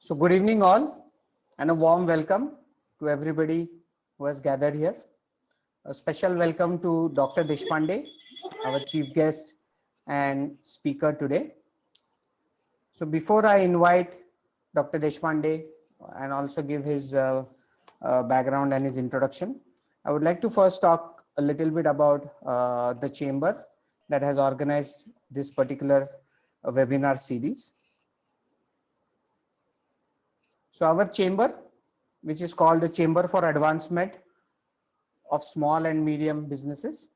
So good evening all and a warm welcome to everybody who has gathered here. A special welcome to Dr. Deshpande, our chief guest and speaker today. So before I invite Dr. Deshpande and also give his background and his introduction, I would like to first talk a little bit about the chamber that has organized this particular webinar series. So our chamber, which is called the Chamber for Advancement of Small and Medium Businesses,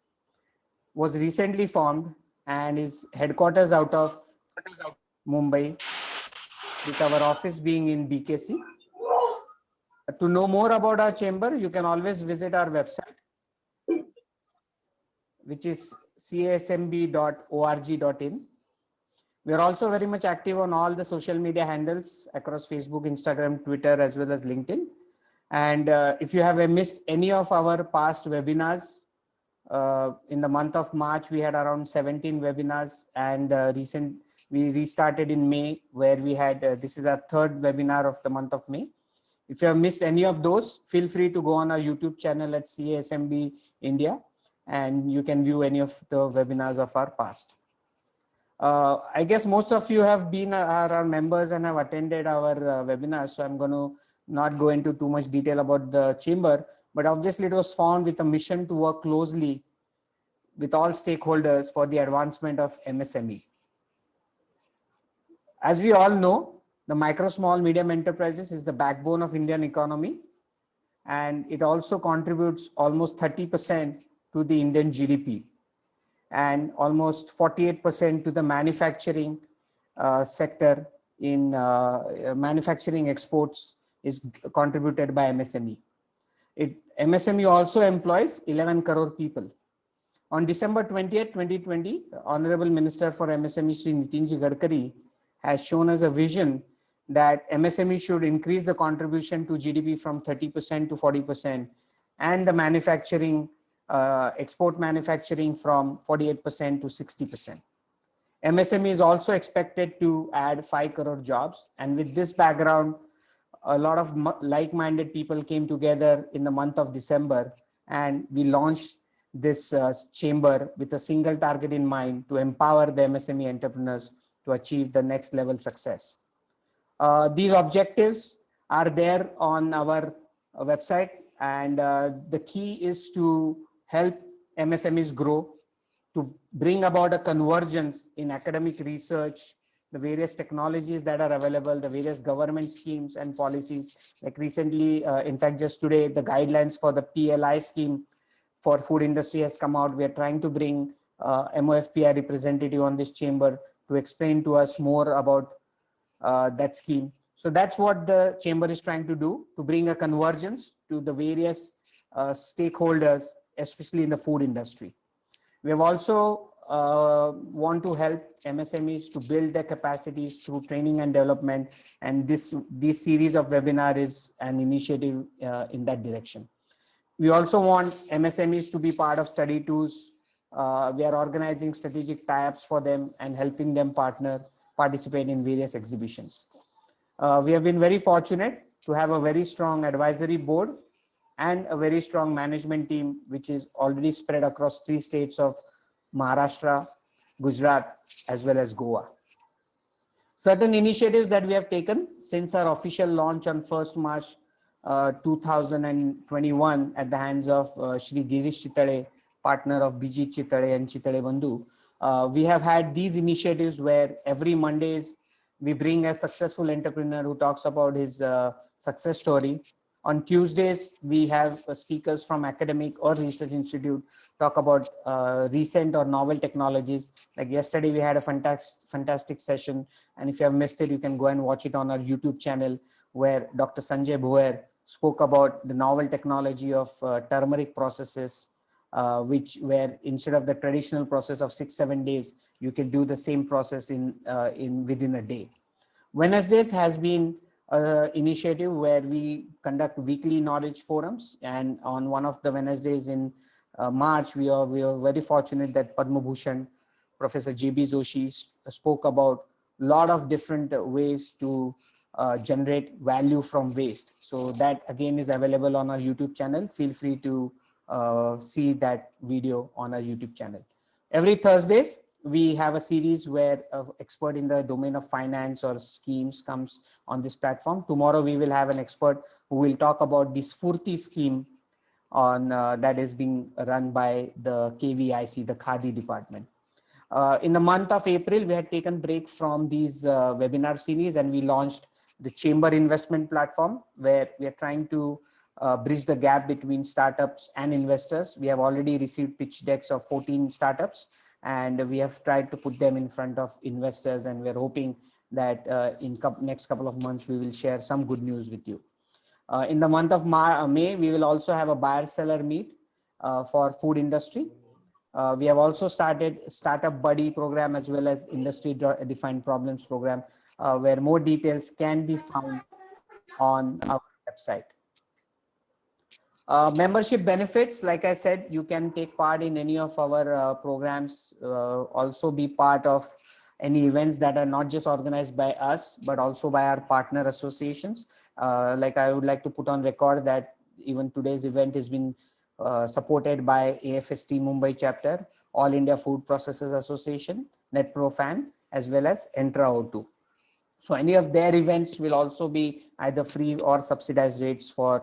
was recently formed and is headquarters out of Mumbai, with our office being in BKC. To know more about our chamber, you can always visit our website, which is casmb.org.in. We are also very much active on all the social media handles across Facebook, Instagram, Twitter, as well as LinkedIn. And if you have missed any of our past webinars, in the month of March, we had around 17 webinars, and we restarted in May, where we had, this is our third webinar of the month of May. If you have missed any of those, feel free to go on our YouTube channel at CASMB India, and you can view any of the webinars of our past. I guess most of you have been our members and have attended our webinars, so I'm going to not go into too much detail about the chamber, but obviously it was formed with a mission to work closely with all stakeholders for the advancement of MSME. As we all know, the micro, small, medium enterprises is the backbone of Indian economy, and it also contributes almost 30% to the Indian GDP and almost 48% to the manufacturing sector. In manufacturing exports is contributed by MSME. MSME also employs 11 crore people. On December 20th, 2020, Honorable Minister for MSME, Shri Nitinji Gadkari, has shown us a vision that MSME should increase the contribution to GDP from 30% to 40%, and the manufacturing, export manufacturing from 48% to 60%. MSME is also expected to add 5 crore jobs. And with this background, a lot of like-minded people came together in the month of December, and we launched this chamber with a single target in mind to empower the MSME entrepreneurs to achieve the next level success. These objectives are there on our website, and the key is to help MSMEs grow, to bring about a convergence in academic research, the various technologies that are available, the various government schemes and policies. Like recently, in fact, just today, the guidelines for the PLI scheme for food industry has come out. We are trying to bring MOFPI representative on this chamber to explain to us more about that scheme. So that's what the chamber is trying to do, to bring a convergence to the various stakeholders, especially in the food industry. We have also want to help MSMEs to build their capacities through training and development. And this series of webinar is an initiative in that direction. We also want MSMEs to be part of study tours. We are organizing strategic tie-ups for them and helping them participate in various exhibitions. We have been very fortunate to have a very strong advisory board and a very strong management team, which is already spread across 3 states of Maharashtra, Gujarat, as well as Goa. Certain initiatives that we have taken since our official launch on 1st March 2021 at the hands of Shri Girish Chitale, partner of BG Chitale and Chitale Bandhu. We have had these initiatives where every Mondays we bring a successful entrepreneur who talks about his success story. On Tuesdays, we have speakers from academic or research institute talk about recent or novel technologies. Like yesterday, we had a fantastic session. And if you have missed it, you can go and watch it on our YouTube channel, where Dr. Sanjay Bhuer spoke about the novel technology of turmeric processes, where instead of the traditional process of 6-7 days, you can do the same process within a day. Wednesdays has been initiative where we conduct weekly knowledge forums, and on one of the Wednesdays in March, we are very fortunate that Padma Bhushan Professor J.B. Joshi spoke about a lot of different ways to generate value from waste. So that again is available on our YouTube channel. Feel free to see that video on our YouTube channel. Every Thursdays, we have a series where an expert in the domain of finance or schemes comes on this platform. Tomorrow, we will have an expert who will talk about the Spurti scheme on that is being run by the KVIC, the Khadi department. In the month of April, we had taken break from these webinar series and we launched the Chamber Investment Platform, where we are trying to bridge the gap between startups and investors. We have already received pitch decks of 14 startups and we have tried to put them in front of investors, and we're hoping that in next couple of months, we will share some good news with you. In the month of May, we will also have a buyer-seller meet for food industry. We have also started Startup Buddy program as well as Industry-Defined Problems program, where more details can be found on our website. Membership benefits, like I said, you can take part in any of our programs, also be part of any events that are not just organized by us, but also by our partner associations. Like I would like to put on record that even today's event has been supported by AFST Mumbai chapter, All India Food Processors Association, NetProFan, as well as Entra O2. So any of their events will also be either free or subsidized rates for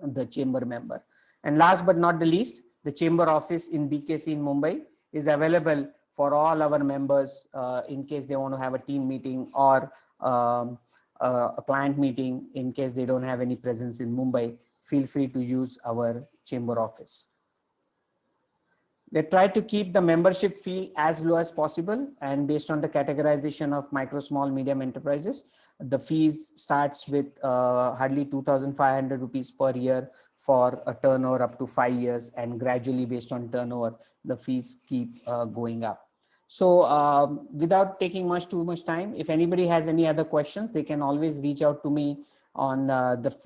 the chamber member. And last but not the least, the chamber office in BKC in Mumbai is available for all our members in case they want to have a team meeting or a client meeting. In case they don't have any presence in Mumbai, feel free to use our chamber office. They try to keep the membership fee as low as possible, and based on the categorization of micro, small, medium enterprises, the fees starts with hardly 2,500 rupees per year for a turnover up to 5 years, and gradually based on turnover, the fees keep going up. So without taking too much time, if anybody has any other questions, they can always reach out to me on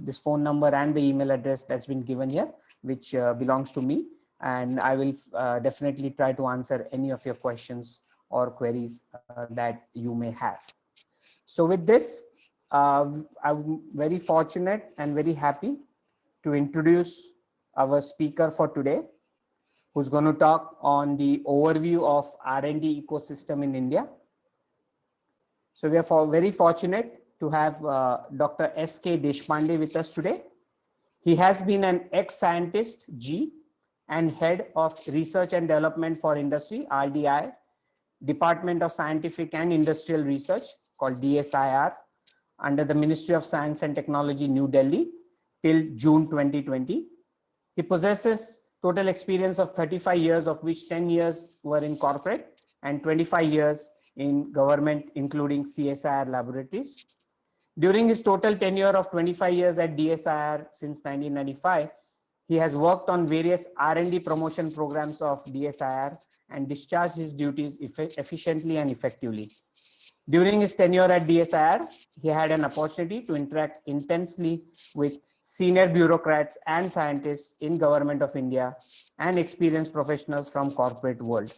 this phone number and the email address that's been given here, which belongs to me. And I will definitely try to answer any of your questions or queries that you may have. So with this, I'm very fortunate and very happy to introduce our speaker for today, who's going to talk on the overview of R&D ecosystem in India. So we are very fortunate to have Dr. S.K. Deshpande with us today. He has been an ex-scientist, G, and head of research and development for industry, RDI, Department of Scientific and Industrial Research, called DSIR, under the Ministry of Science and Technology, New Delhi, till June 2020. He possesses total experience of 35 years, of which 10 years were in corporate and 25 years in government, including CSIR laboratories. During his total tenure of 25 years at DSIR since 1995, he has worked on various R&D promotion programs of DSIR and discharged his duties efficiently and effectively. During his tenure at DSIR, he had an opportunity to interact intensely with senior bureaucrats and scientists in Government of India and experienced professionals from corporate world.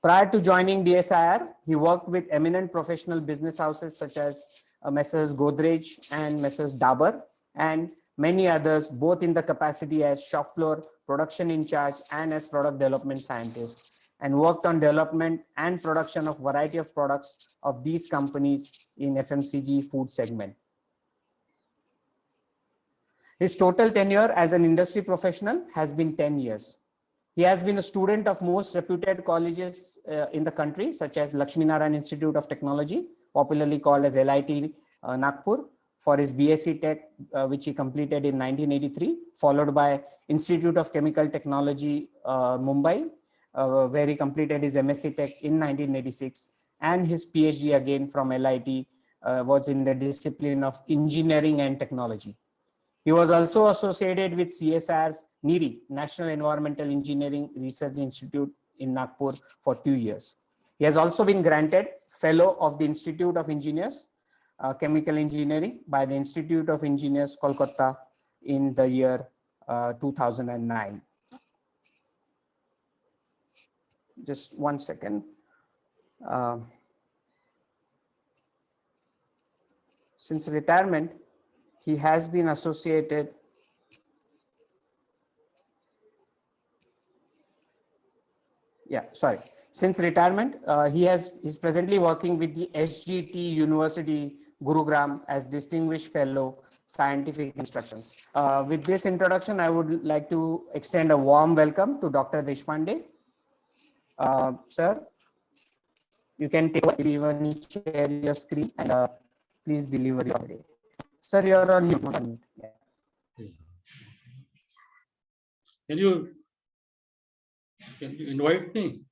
Prior to joining DSIR, he worked with eminent professional business houses such as Messrs. Godrej and Messrs. Dabur, and many others, both in the capacity as shop floor production in charge and as product development scientist, and worked on development and production of variety of products of these companies in FMCG food segment. His total tenure as an industry professional has been 10 years. He has been a student of most reputed colleges in the country, such as Lakshmi Narayan Institute of Technology, popularly called as LIT Nagpur, for his BSc Tech, which he completed in 1983, followed by Institute of Chemical Technology, Mumbai, where he completed his MSc Tech in 1986, and his PhD again from LIT was in the discipline of Engineering and Technology. He was also associated with CSIR's NEERI, National Environmental Engineering Research Institute in Nagpur, for 2 years. He has also been granted Fellow of the Institute of Engineers, Chemical Engineering by the Institute of Engineers, Kolkata, in the year 2009. Just 1 second. Since retirement, he has been associated Since retirement, he's presently working with the SGT University, Gurugram, as Distinguished Fellow, Scientific Instructions. With this introduction, I would like to extend a warm welcome to Dr. Deshpande. Sir, you can even share your screen and please deliver your day. Sir, you're on mute. Yeah. Can you invite me?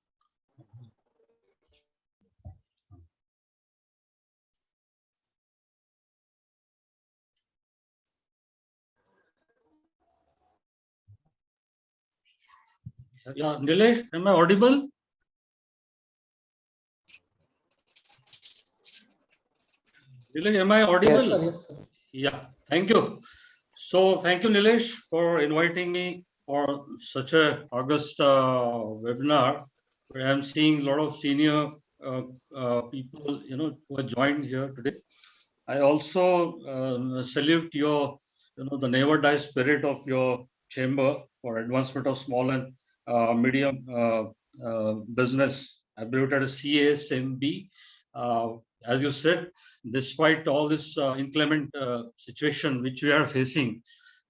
Yeah, Nilesh, am I audible? Nilesh, am I audible? Yes, sir. Yes, sir. Yeah, thank you. So thank you, Nilesh, for inviting me for such a August webinar, where I'm seeing a lot of senior people, who have joined here today. I also salute your, the never die spirit of your chamber for advancement of small and medium business, abbreviated as CASMB. As you said, despite all this inclement situation which we are facing,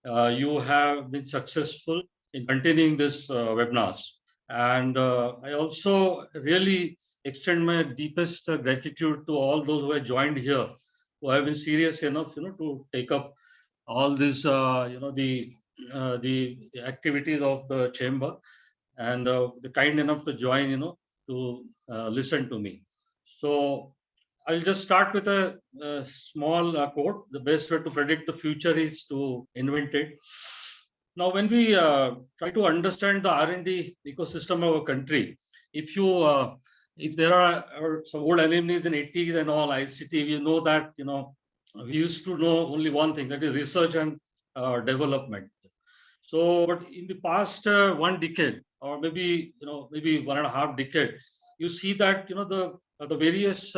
you have been successful in continuing this webinars. And I also really extend my deepest gratitude to all those who have joined here, who have been serious enough, to take up all this, the activities of the chamber, and the kind enough to join, to listen to me. So I'll just start with a small quote. The best way to predict the future is to invent it. Now, when we try to understand the R&D ecosystem of a country, if you if there are some old alumni in 80s and all ICT, we know that we used to know only one thing, that is research and development. So, but in the past 1 decade, or maybe maybe 1.5 decade, you see that the various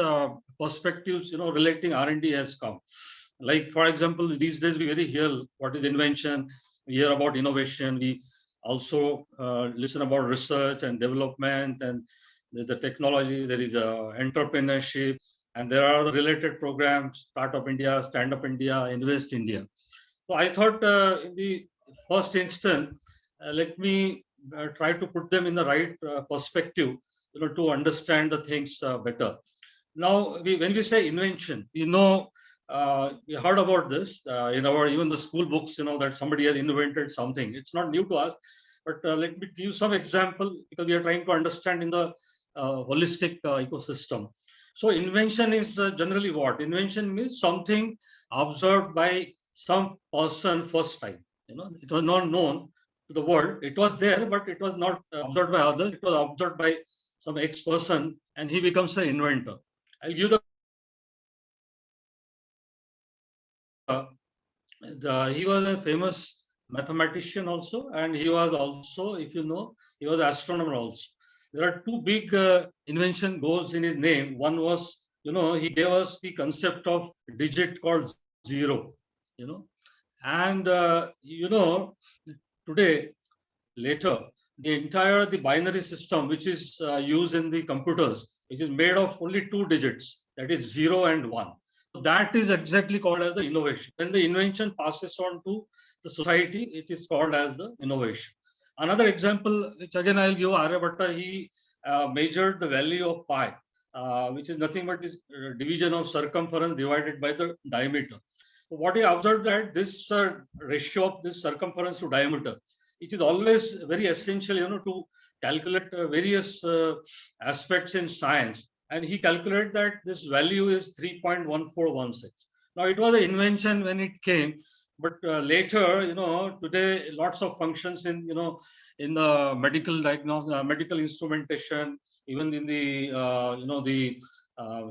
perspectives relating R&D has come. Like, for example, these days we very hear what is invention, we hear about innovation, we also listen about research and development, and there's the technology, there is entrepreneurship, and there are the related programs, Startup India, Stand Up India, Invest India. So I thought in the first instance, let me try to put them in the right perspective, to understand the things better. Now, when we say invention, we heard about this in our even the school books, that somebody has invented something. It's not new to us, but let me give some example, because we are trying to understand in the holistic ecosystem. So invention is generally what? Invention means something observed by some person first time. It was not known to the world. It was there, but it was not observed by others. It was observed by some ex-person, and he becomes an inventor. I'll give he was a famous mathematician also, and he was also, if you know, he was an astronomer also. There are 2 big invention goes in his name. One was, he gave us the concept of digit called 0, and today, later, the binary system which is used in the computers, which is made of only 2 digits, that is 0 and 1. So that is exactly called as the innovation. When the invention passes on to the society, it is called as the innovation. Another example, which again I'll give, Aryabhatta, he measured the value of pi, which is nothing but is division of circumference divided by the diameter. So what he observed, that this ratio of this circumference to diameter, it is always very essential, to calculate various aspects in science. And he calculated that this value is 3.1416. Now, it was an invention when it came, but later, today, lots of functions in, in the medical diagnosis, medical instrumentation, even in the, the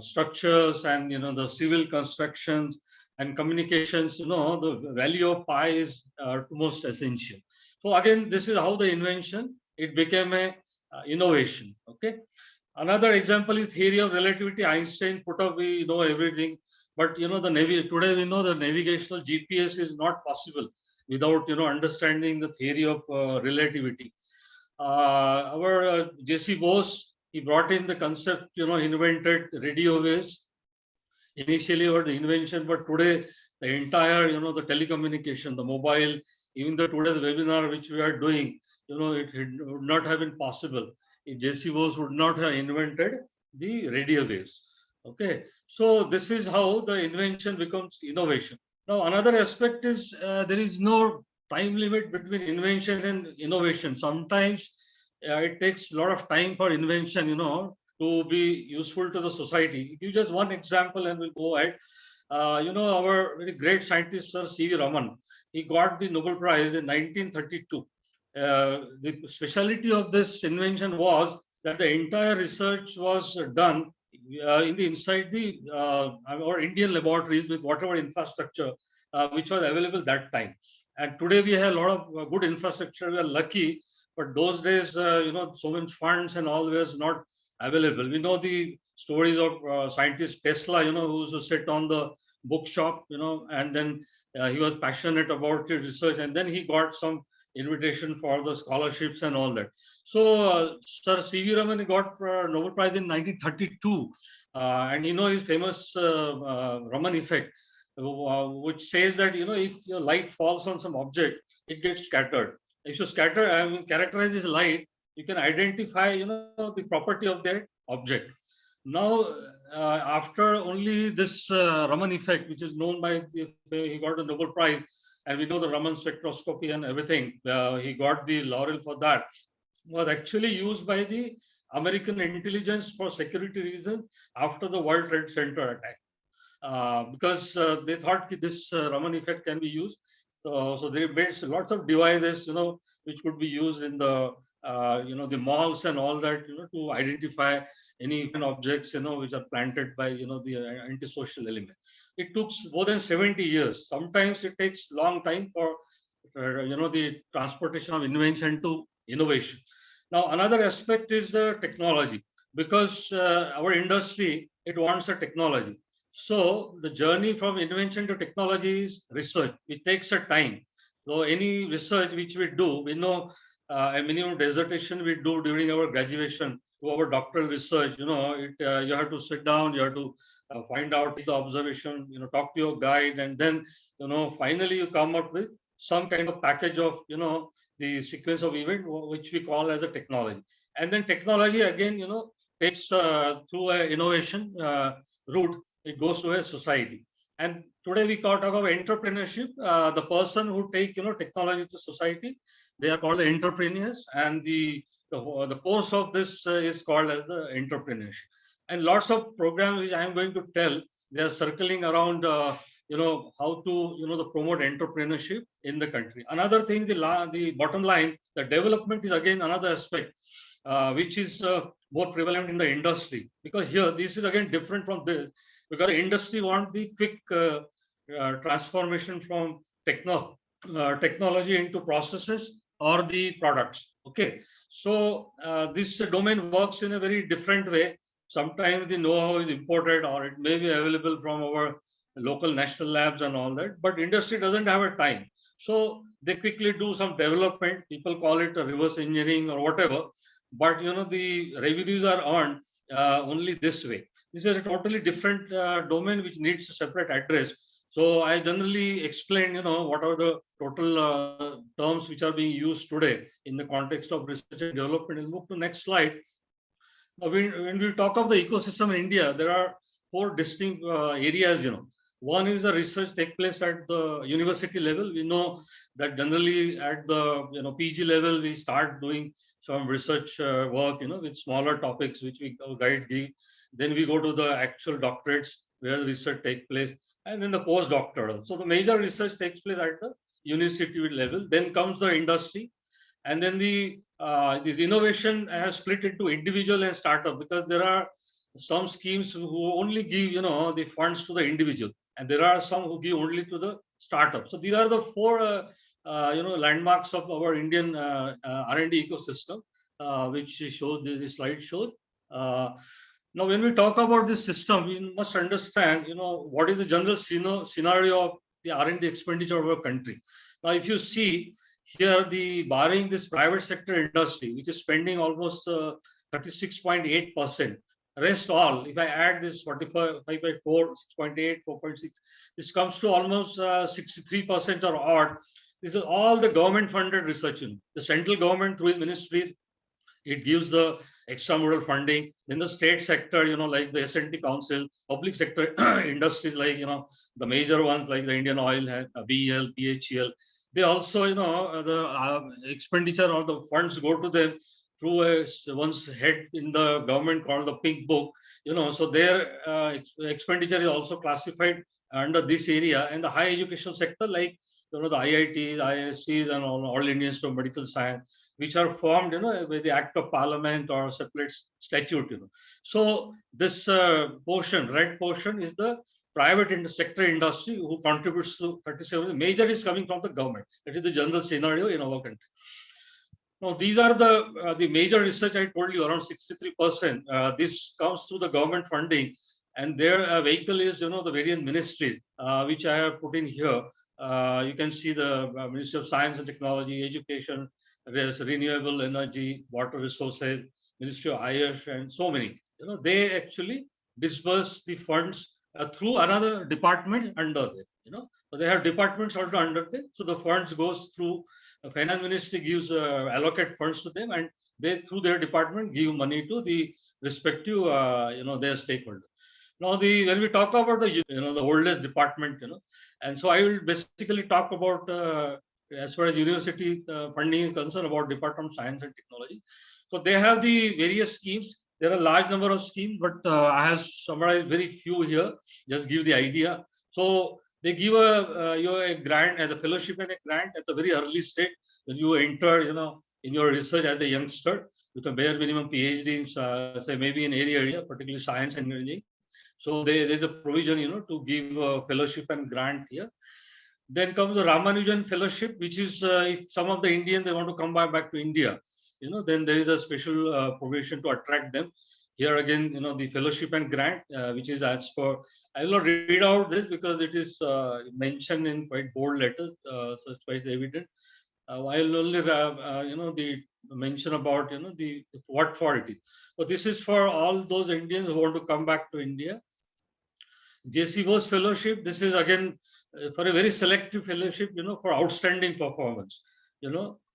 structures and, the civil constructions and communications, the value of pi is most essential. So again, this is how the invention, it became a innovation. Okay. Another example is theory of relativity. Einstein put up, we know everything. But the today we know the navigational GPS is not possible without understanding the theory of relativity. Our J.C. Bose, he brought in the concept, invented radio waves initially, or the invention, but today the entire, the telecommunication, the mobile, even the today's webinar which we are doing, it would not have been possible if J.C. Bose would not have invented the radio waves. Okay, so this is how the invention becomes innovation. Now, another aspect is there is no time limit between invention and innovation. Sometimes it takes a lot of time for invention, to be useful to the society. Give just one example and we'll go ahead. Our very great scientist, Sir C.V. Raman, he got the Nobel Prize in 1932. The speciality of this invention was that the entire research was done in the inside the our Indian laboratories with whatever infrastructure which was available that time. And today we have a lot of good infrastructure. We are lucky, but those days, so much funds and all was not available. We know the stories of scientist Tesla, who used to sit on the bookshop, and then he was passionate about his research, and then he got some invitation for the scholarships and all that. So Sir C.V. Raman got Nobel Prize in 1932, and his famous Raman effect, which says that if your light falls on some object, it gets scattered. If you characterize this light, you can identify the property of that object. Now, after only this Raman effect, which is known by he got the Nobel Prize, and we know the Raman spectroscopy and everything. He got the laurel for that. Was actually used by the American intelligence for security reasons after the World Trade Center attack, because they thought this Raman effect can be used. So they made lots of devices, which could be used in the the malls and all that, to identify any objects, which are planted by, the antisocial element. It took more than 70 years. Sometimes it takes long time for, the transportation of invention to innovation. Now, another aspect is the technology, because our industry, it wants a technology. So the journey from invention to technology is research. It takes a time. So any research which we do, we know a minimum dissertation we do during our graduation to our doctoral research. You have to sit down, you have to find out the observation, talk to your guide, and then finally you come up with some kind of package of the sequence of event which we call as a technology. And then technology again takes through an innovation route, it goes to a society. And today we talk about entrepreneurship. The person who take technology to society, they are called the entrepreneurs, and the course of this is called as the entrepreneurship. And lots of programs which I am going to tell, they are circling around how to the promote entrepreneurship in the country. Another thing, the bottom line, the development is again another aspect which is more prevalent in the industry, because here this is again different from this, because the industry want the quick transformation from technology into processes or the products. Okay, so this domain works in a very different way. Sometimes the know-how is imported, or it may be available from our local national labs and all that, but industry doesn't have a time. So they quickly do some development. People call it a reverse engineering or whatever, but the revenues are earned only this way. This is a totally different domain which needs a separate address. So I generally explain, what are the total terms which are being used today in the context of research and development. We'll move to next slide. Now, when we talk of the ecosystem in India, there are 4 distinct areas. One is the research take place at the university level. We know that generally at the PG level we start doing some research work, with smaller topics which we guide the. Then we go to the actual doctorates where the research take place, and then the postdoctoral. So the major research takes place at the university level. Then comes the industry, and then this innovation has split into individual and startup, because there are some schemes who only give the funds to the individual, and there are some who give only to the startup. So these are the 4 landmarks of our Indian R&D ecosystem, which showed the slide showed. Now, when we talk about this system, we must understand, what is the general scenario of the R&D expenditure of our country. Now, if you see here, the barring this private sector industry, which is spending almost 36.8%, rest all, if I add this 45 by 4, 6.8, 4.6, this comes to almost 63% or odd. This is all the government funded research. The central government through its ministries, it gives the extramural funding. Then the state sector, like the S&T Council, public sector industries like, the major ones like the Indian Oil, BEL, PHEL, they also, the expenditure or the funds go to them through one's head in the government called the Pink Book, so their expenditure is also classified under this area. And the higher education sector, like, the IITs, IISCs, and all Indian Institute of Medical Science, which are formed, with the Act of Parliament or separate statute. So this portion, red portion, is the private sector industry who contributes to 37. The major is coming from the government. That is the general scenario in our country. Now, these are the major research. I told you around 63%. This comes through the government funding, and their vehicle is, the various ministries, which I have put in here. You can see the Ministry of Science and Technology, Education, Renewable Energy, Water Resources, Ministry of Ayush, and so many. They actually disburse the funds through another department under them. So they have departments also under them. So the funds goes through the finance ministry, gives allocate funds to them, and they through their department give money to the respective their stakeholders. Now, when we talk about the oldest department, and so I will basically talk about as far as university funding is concerned, about Department of Science and Technology. So they have the various schemes. There are a large number of schemes, but I have summarized very few here. Just give the idea. So they give a grant as a fellowship and a grant at a very early stage when you enter, in your research as a youngster with a bare minimum PhD in, say maybe in area, particularly science and engineering. So there's a provision, to give a fellowship and grant here. Then comes the Ramanujan Fellowship, which is if some of the Indians, they want to come back to India, then there is a special provision to attract them. Here again, the fellowship and grant, which is as per, I will not read out this because it is mentioned in quite bold letters, so it's quite evident. I will only, the mention about, the what for it is. So this is for all those Indians who want to come back to India. J.C. Bose Fellowship, this is again for a very selective fellowship, for outstanding performance,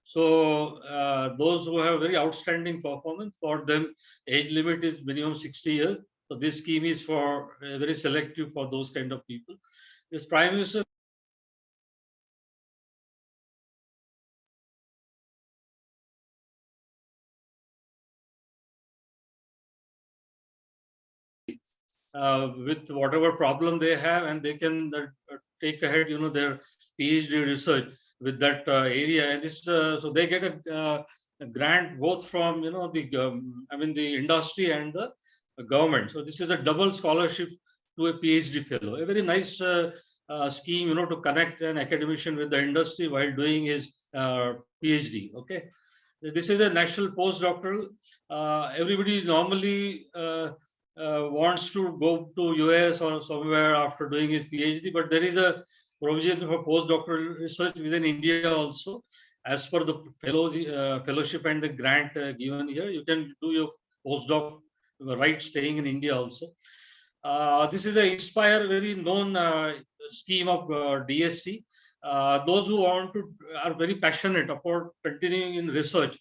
So those who have very outstanding performance, for them, age limit is minimum 60 years. So this scheme is for very selective for those kind of people. This Prime Minister with whatever problem they have, and they can take ahead, their PhD research with that area. And this, so they get a grant both from, the industry and the government. So this is a double scholarship to a PhD fellow. A very nice scheme, to connect an academician with the industry while doing his PhD. Okay. This is a national postdoctoral. Everybody normally wants to go to US or somewhere after doing his PhD, but there is a provision for postdoctoral research within India also. As per the fellowship and the grant given here, you can do your postdoc right staying in India also. This is an Inspire, very known scheme of DST. Those who are very passionate about continuing in research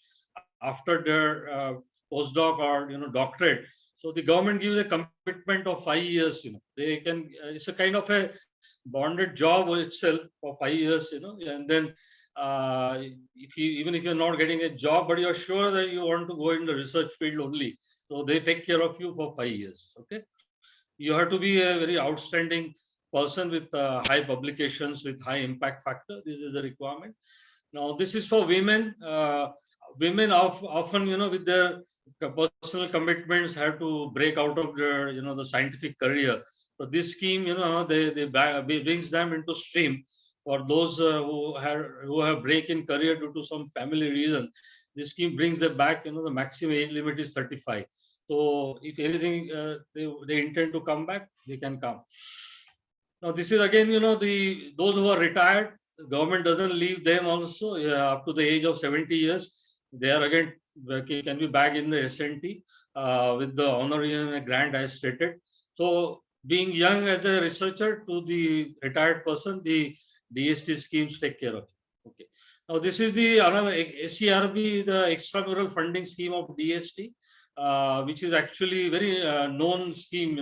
after their postdoc or doctorate. So the government gives a commitment of 5 years. They can. It's a kind of a bonded job itself for 5 years. And then even if you're not getting a job, but you're sure that you want to go in the research field only, so they take care of you for 5 years. Okay, you have to be a very outstanding person with high publications, with high impact factor. This is the requirement. Now, this is for women. Women often, with their personal commitments, have to break out of their, the scientific career. So this scheme, they brings them into stream. For those who have break in career due to some family reason, this scheme brings them back. The maximum age limit is 35. So if anything, they intend to come back, they can come. Now this is again, those who are retired, the government doesn't leave them also up to the age of 70 years. They are again can be back in the SNT with the honorarium and grant as stated. So being young as a researcher to the retired person, the DST schemes take care of it. Okay. Now this is the another SCRB, the extramural funding scheme of DST, which is actually very known scheme.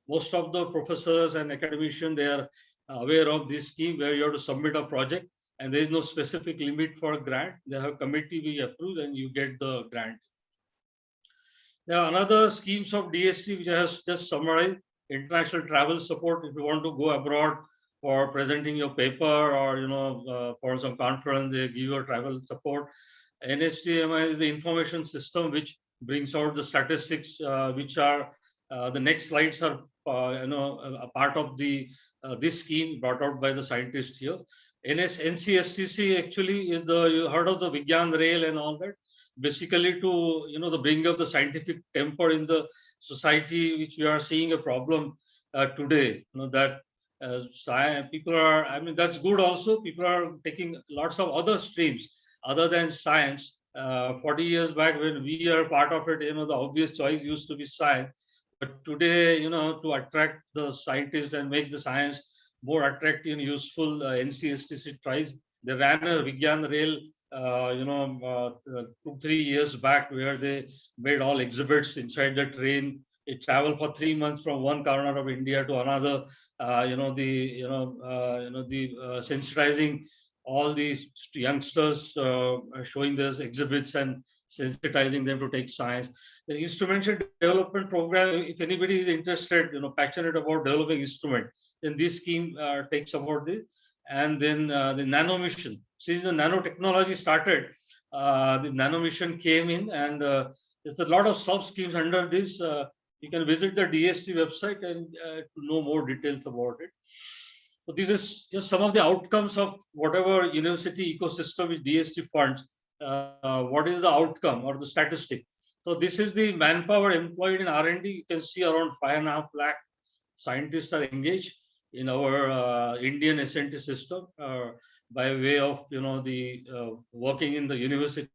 Most of the professors and academicians, they are aware of this scheme where you have to submit a project and there is no specific limit for a grant. They have committee we approve and you get the grant. There are another schemes of DST which I have just summarized. International travel support if you want to go abroad for presenting your paper or for some conference, they give you a travel support. NSTMI is the information system which brings out the statistics which are the next slides are a part of the this scheme brought out by the scientists here. NCSTC actually is you heard of the Vigyan Rail and all that, basically to the bring up the scientific temper in the society, which we are seeing a problem today. That people are, I mean, that's good also. People are taking lots of other streams other than science. 40 years back when we are part of it, the obvious choice used to be science. But today, to attract the scientists and make the science more attractive and useful, NCSTC tries. They ran a Vigyan Rail, 2-3 years back, where they made all exhibits inside the train. It traveled for 3 months from one corner of India to another. Sensitizing all these youngsters, showing those exhibits and sensitizing them to take science. The instrumental development program, if anybody is interested, passionate about developing instrument, then this scheme takes about this. And then the nano mission, since the nanotechnology started, the nano mission came in, and there's a lot of sub schemes under this. You can visit the DST website and to know more details about it. So this is just some of the outcomes of whatever university ecosystem with DST funds. What is the outcome or the statistic? So this is the manpower employed in R&D. You can see around 5.5 lakh scientists are engaged in our Indian SNT system by way of the working in the university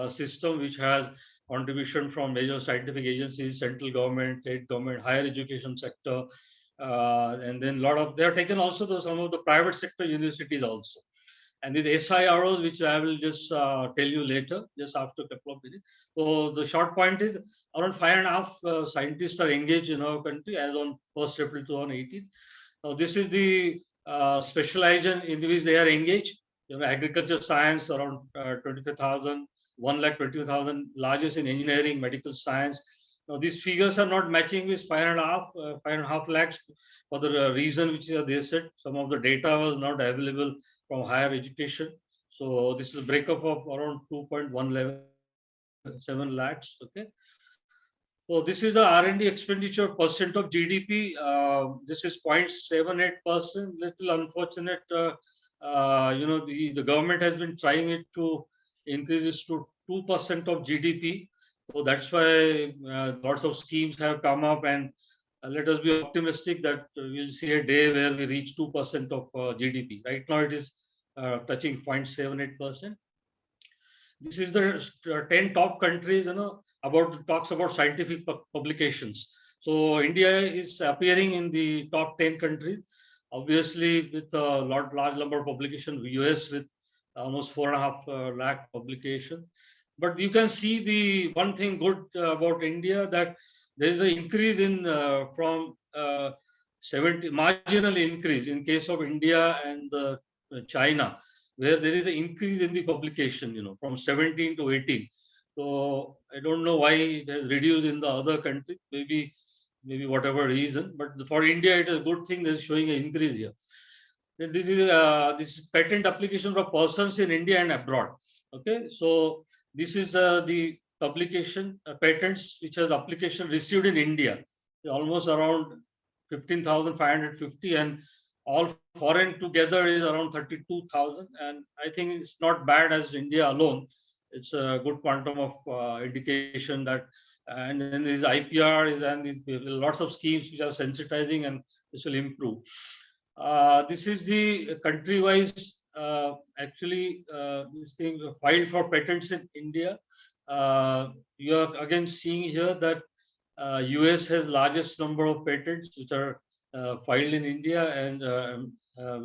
system, which has contribution from major scientific agencies, central government, state government, higher education sector, and then they are taken also some of the private sector universities also. And the SIROs, which I will just tell you later, just after a couple of minutes. So the short point is around 5.5 scientists are engaged in our country as on 1st April 2018. Now this is the specialization in which they are engaged. Agriculture science around 25,000, 1,20,000, largest in engineering, medical science. Now these figures are not matching with 5.5 lakhs for the reason which they said. Some of the data was not available from higher education. So this is a breakup of around 2.117 lakhs. Okay. So this is the R&D expenditure percent of GDP. This is 0.78%. Little unfortunate. The government has been trying it to increase this to 2% of GDP. So that's why lots of schemes have come up, and let us be optimistic that we'll see a day where we reach 2% of GDP. Right now it is touching 0.78%. This is the 10 top countries, talks about scientific publications. So India is appearing in the top 10 countries, obviously with a large number of publications. US with almost 4.5 lakh publication. But you can see the one thing good about India, that there is an increase in from 70 marginal increase in case of India and China, where there is an increase in the publication, from 17 to 18. So I don't know why it has reduced in the other country, maybe whatever reason, but for India, it is a good thing that is showing an increase here. Then this is patent application for persons in India and abroad. Okay, so this is the publication patents which has application received in India, almost around 15,550, and all foreign together is around 32,000. And I think it's not bad as India alone. it's a good quantum of indication that, and then these IPRs and lots of schemes which are sensitizing, and this will improve. This is the country-wise, actually, this thing filed for patents in India. You are again seeing here that US has largest number of patents which are filed in India, and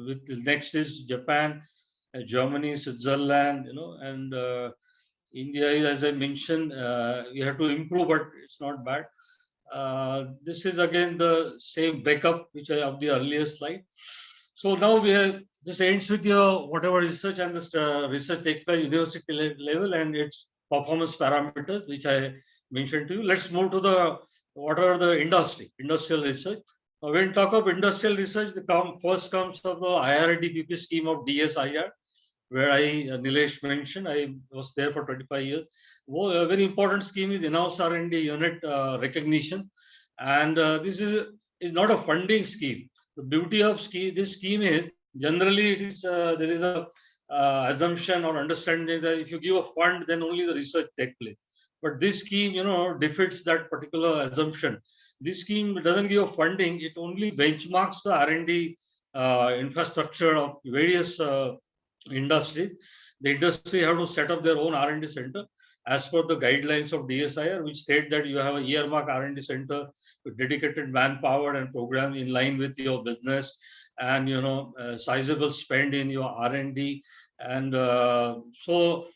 with next is Japan, Germany, Switzerland, and India is, as I mentioned, we have to improve, but it's not bad. This is again the same breakup which I of the earlier slide. So now we have, this ends with your whatever research, and this research take by university level and its performance parameters, which I mentioned to you. Let's move to the what are the industrial research. When we talk of industrial research, the first comes of the IRDPP scheme of DSIR, where Nilesh mentioned, I was there for 25 years. A very important scheme is in-house R&D unit recognition. And this is not a funding scheme. The beauty of this scheme is, generally it is, there is a assumption or understanding that if you give a fund, then only the research takes place. But this scheme, defeats that particular assumption. This scheme doesn't give a funding, it only benchmarks the R&D infrastructure of various industry. The industry have to set up their own R&D center as per the guidelines of DSIR, which state that you have a earmark R&D center with dedicated manpower and program in line with your business, and sizable spend in your R&D. And so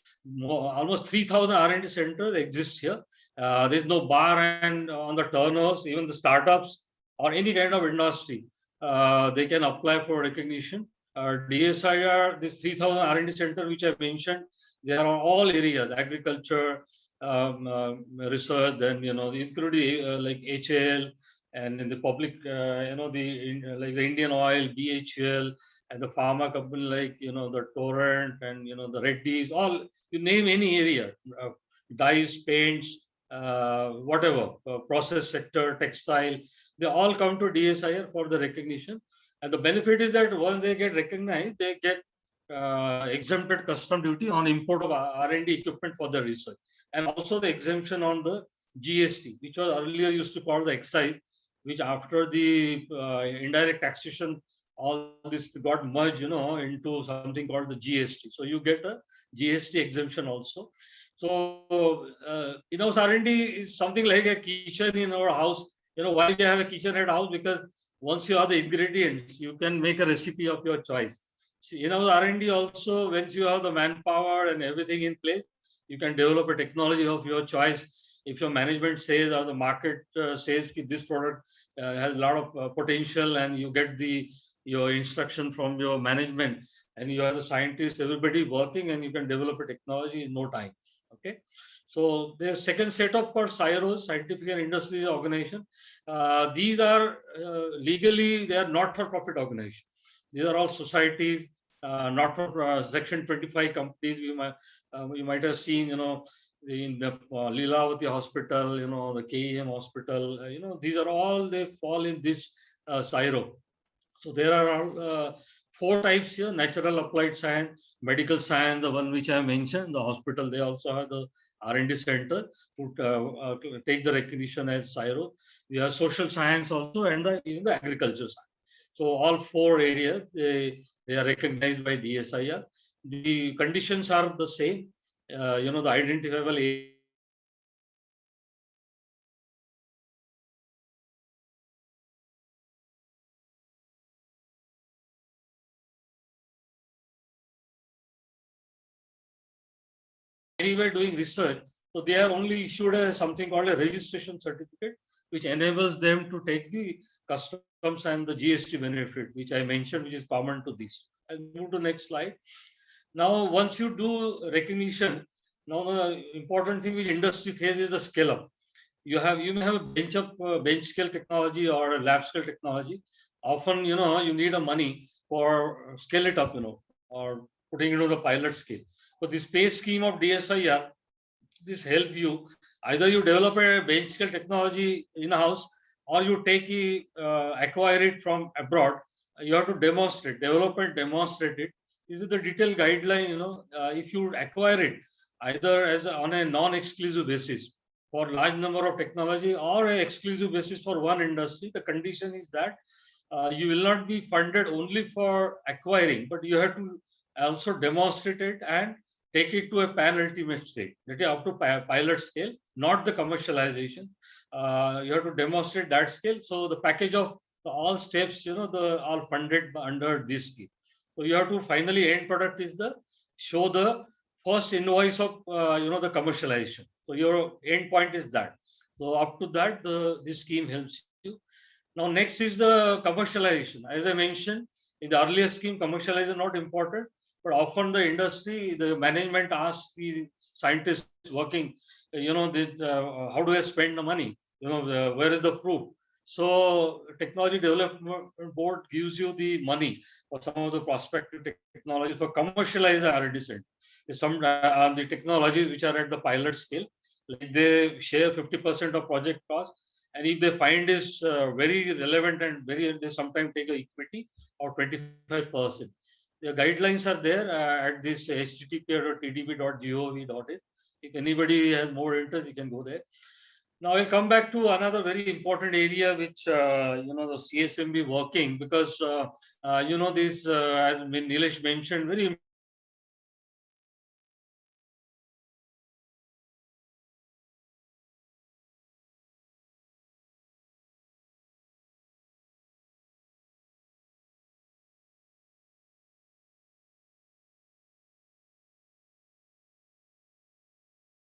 almost 3,000 R&D centers exist here. There's no bar and on the turnovers. Even the startups or any kind of industry, they can apply for recognition. DSIR, this 3,000 R&D center which I mentioned, they are on all areas: agriculture, research, then including like HAL, and in the public, like the Indian Oil, BHEL, and the pharma company like the Torrent and the Reddy's. All, you name any area, dyes, paints, whatever, process sector, textile, they all come to DSIR for the recognition. And the benefit is that once they get recognized, they get exempted custom duty on import of R&D equipment for the research, and also the exemption on the GST, which was earlier used to call the excise, which after the indirect taxation, all this got merged, into something called the GST. So you get a GST exemption also. So in-house R&D is something like a kitchen in our house. Why we have a kitchen at house? Because once you have the ingredients, you can make a recipe of your choice. R&D also, once you have the manpower and everything in place, you can develop a technology of your choice. If your management says, or the market says this product has a lot of potential, and you get your instruction from your management, and you have the scientists, everybody working, and you can develop a technology in no time. Okay. So the second set of course, CSIRO, Scientific and Industries Organization. These are legally, they are not-for-profit organizations. These are all societies, not for Section 25 companies. You might have seen, in the Lilavati Hospital, the KEM Hospital. These are all, they fall in this CSIRO. So there are all 4 types here: natural applied science, medical science, the one which I mentioned, the hospital. They also have the R&D center who take the recognition as CSIRO. We have social science also, and even the agriculture science. So all 4 areas, they are recognized by DSIR. The conditions are the same. The identifiable area. Anywhere doing research, so they are only issued something called a registration certificate, which enables them to take the customs and the GST benefit, which I mentioned, which is common to this. I'll move to next slide. Now, once you do recognition, now the important thing which industry faces is the scale up. You may have a bench scale technology or a lab scale technology. Often, you need a money for scale it up, or putting it on the pilot scale. So this PACE scheme of DSIR, this help you. Either you develop a bench scale technology in-house, or you acquire it from abroad. You have to demonstrate, develop and demonstrate it. This is the detailed guideline. If you acquire it, either on a non-exclusive basis for large number of technology or an exclusive basis for one industry. The condition is that you will not be funded only for acquiring, but you have to also demonstrate it and take it to a pan-ultimate state, that is up to pilot scale, not the commercialization. You have to demonstrate that scale. So the package of all steps, all funded under this scheme. So you have to finally end product is the show the first invoice of the commercialization. So your end point is that. So up to that, this scheme helps you. Now next is the commercialization. As I mentioned in the earlier scheme, commercialization not important, but often the industry, the management asks the scientists working, how do I spend the money? Where is the proof? So technology development board gives you the money for some of the prospective technologies for commercialize the R&D center. Some the technologies which are at the pilot scale, like they share 50% of project cost, and if they find is very relevant and they sometimes take a equity or 25%. The guidelines are there at this http://tdb.gov.in. If anybody has more interest, you can go there. Now I'll come back to another very important area which the CSMB working, because this as Nilesh mentioned, very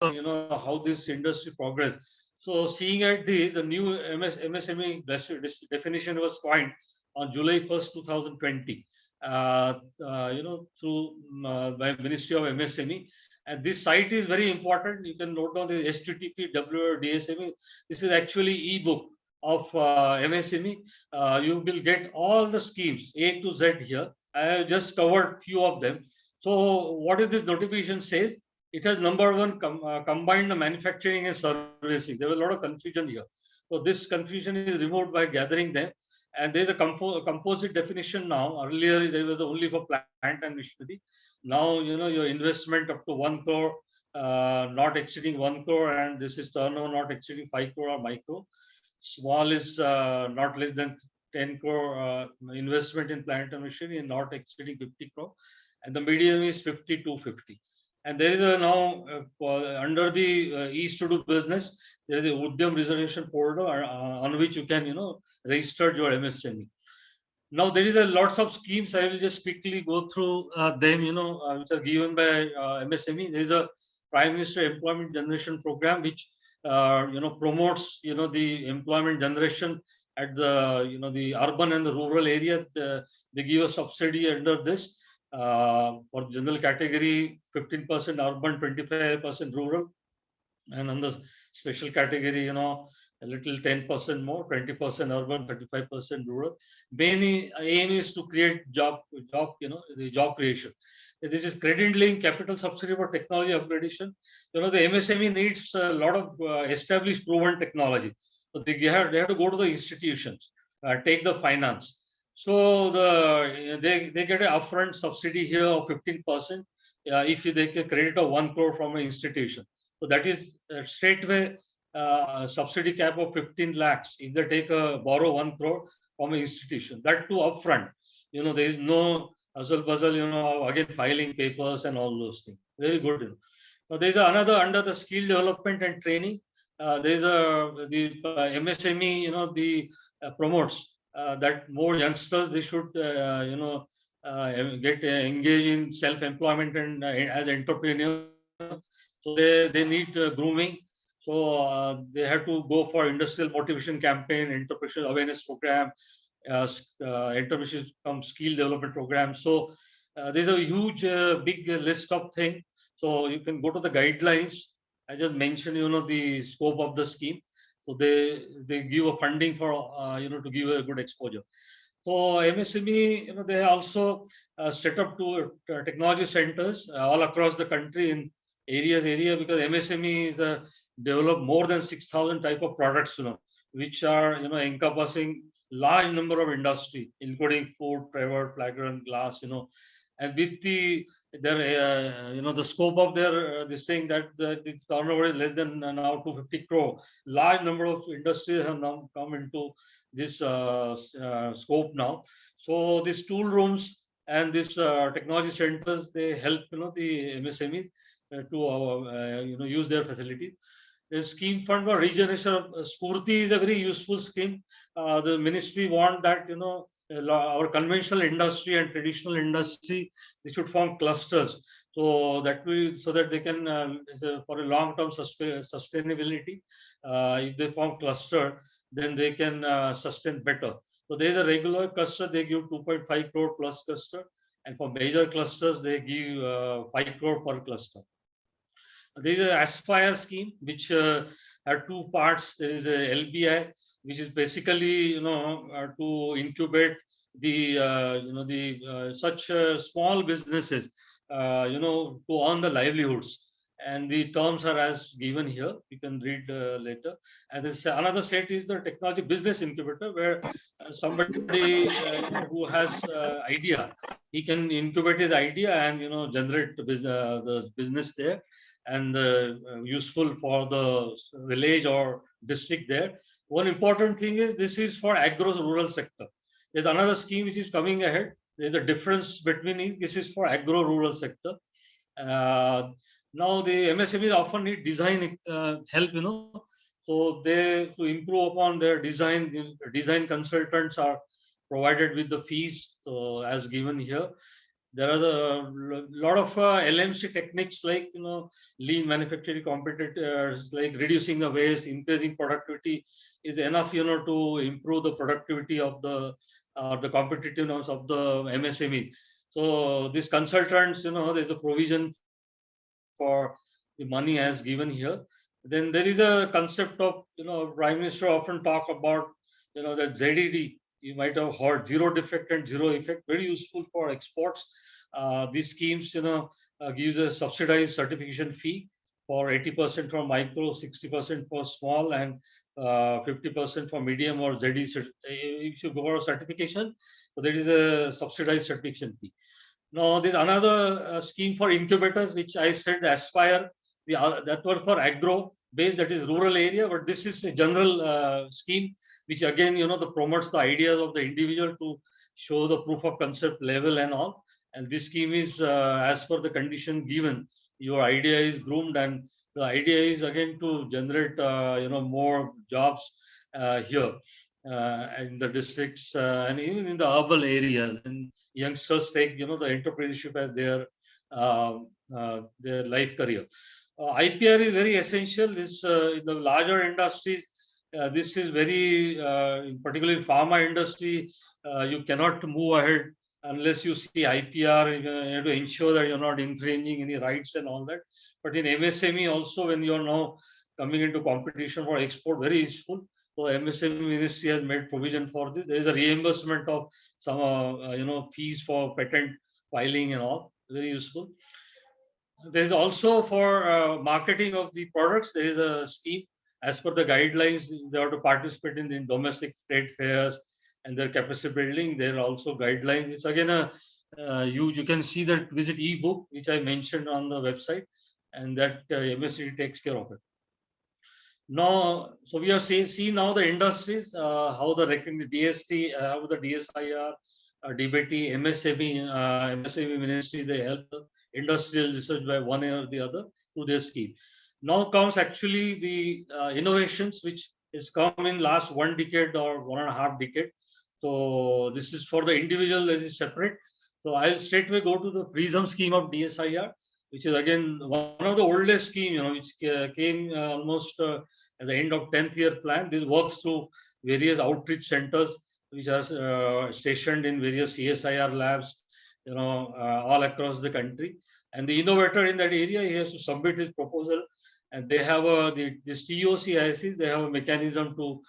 how this industry progress. So seeing at the new MSME definition was coined on July 1st, 2020, through by Ministry of MSME. And this site is very important. You can note down the http://www.dsme. This is actually ebook of MSME. You will get all the schemes A to Z here. I have just covered few of them. So what is this notification says? It has number one combined the manufacturing and servicing. There was a lot of confusion here. So this confusion is removed by gathering them. And there's a composite definition now. Earlier, there was only for plant and machinery. Now, your investment up to 1 crore, not exceeding 1 crore, and this is turnover not exceeding 5 crore or micro. Small is not less than 10 crore investment in plant and machinery and not exceeding 50 crore. And the medium is 50 to 50. And there is a now under the East to Do business, there is a Udyam reservation portal on which you can, register your MSME. Now there is a lots of schemes. I will just quickly go through them, which are given by MSME. There is a Prime Minister Employment Generation Program, which promotes, the employment generation at the, the urban and the rural area. They give a subsidy under this. For general category, 15% urban, 25% rural, and on the special category, a little 10% more, 20% urban, 35% rural. Main aim is to create the job creation. This is credit link capital subsidy for technology upgradation. The MSME needs a lot of established proven technology. So they have to go to the institutions, take the finance. So they get an upfront subsidy here of 15% if they can credit of 1 crore from an institution. So that is straightway subsidy cap of 15 lakhs if they take borrow 1 crore from an institution. That too upfront. There is no hustle bustle, again filing papers and all those things. Very good. Now there is another under the skill development and training. There is the MSME, the promotes that more youngsters they should get engaged in self-employment and as entrepreneurs. So they need grooming. So they have to go for industrial motivation campaign, entrepreneurial awareness program, entrepreneurship skill development program. So there's a huge big list of things. So you can go to the guidelines. I just mentioned the scope of the scheme. So they give a funding for to give a good exposure. So MSME, they also set up two technology centers all across the country in area because MSME is develop more than 6,000 type of products, which are encompassing large number of industry, including food, travel, fragrance, glass, and with the their the scope of their this thing, that the turnover is less than now 250 crore. Large number of industries have now come into this scope now. So these tool rooms and these technology centers, they help the MSMEs to use their facilities. The scheme fund for regeneration of Spurti is a very useful scheme. The ministry want that our conventional industry and traditional industry, they should form clusters, so that they can for a long term sustainability. If they form cluster, then they can sustain better. So there is a regular cluster, they give 2.5 crore plus cluster, and for major clusters they give 5 crore per cluster. There is a Aspire scheme which have two parts. There is a LBI, which is basically to incubate the such small businesses to earn the livelihoods. And the terms are as given here. You can read later. And there's another set is the technology business incubator, where somebody who has idea, he can incubate his idea and generate the business there, and useful for the village or district there. One important thing is this is for agro-rural sector. There's another scheme which is coming ahead. There's a difference between it. This is for agro-rural sector. Now the MSMEs often need design help, so they, to improve upon their design, design consultants are provided with the fees, so as given here. There are a lot of LMC techniques like lean manufacturing competitors, like reducing the waste, increasing productivity is enough to improve the productivity of the competitiveness of the MSME. So these consultants, there's a provision for the money as given here. Then there is a concept of Prime Minister often talk about that ZED. You might have heard zero defect and zero effect, very useful for exports. These schemes, gives a subsidized certification fee for 80% for micro, 60% for small, and 50% for medium or ZD. If you go for a certification, so there is a subsidized certification fee. Now, there's another scheme for incubators, which I said Aspire. That was for agro base, that is rural area, but this is a general scheme, which again, the promotes the ideas of the individual to show the proof of concept level and all. And this scheme is as per the condition given. Your idea is groomed, and the idea is again to generate more jobs here in the districts and even in the urban areas. And youngsters take the entrepreneurship as their life career. IPR is very essential. This in the larger industries. This is very, particularly pharma industry, you cannot move ahead unless you see IPR. You have to ensure that you're not infringing any rights and all that. But in MSME also, when you're now coming into competition for export, very useful. So MSME ministry has made provision for this. There is a reimbursement of some fees for patent filing and all, very useful. There is also for marketing of the products, there is a scheme. As per the guidelines, they have to participate in domestic trade fairs and their capacity building. There are also guidelines. It's again a you can see that visit ebook, which I mentioned on the website, and that MSCD takes care of it. Now, so we are see now the industries, how the DST, how the DSIR, DBT, MSME ministry, they help the industrial research by one or the other through their scheme. Now comes actually the innovations which has come in last 1 decade or 1.5 decade. So this is for the individual, this is separate. So I'll straightway go to the PRISM scheme of DSIR, which is again one of the oldest scheme, which came almost at the end of 10th year plan. This works through various outreach centers which are stationed in various CSIR labs, all across the country. And the innovator in that area, he has to submit his proposal, and they have this TOCIC, they have a mechanism to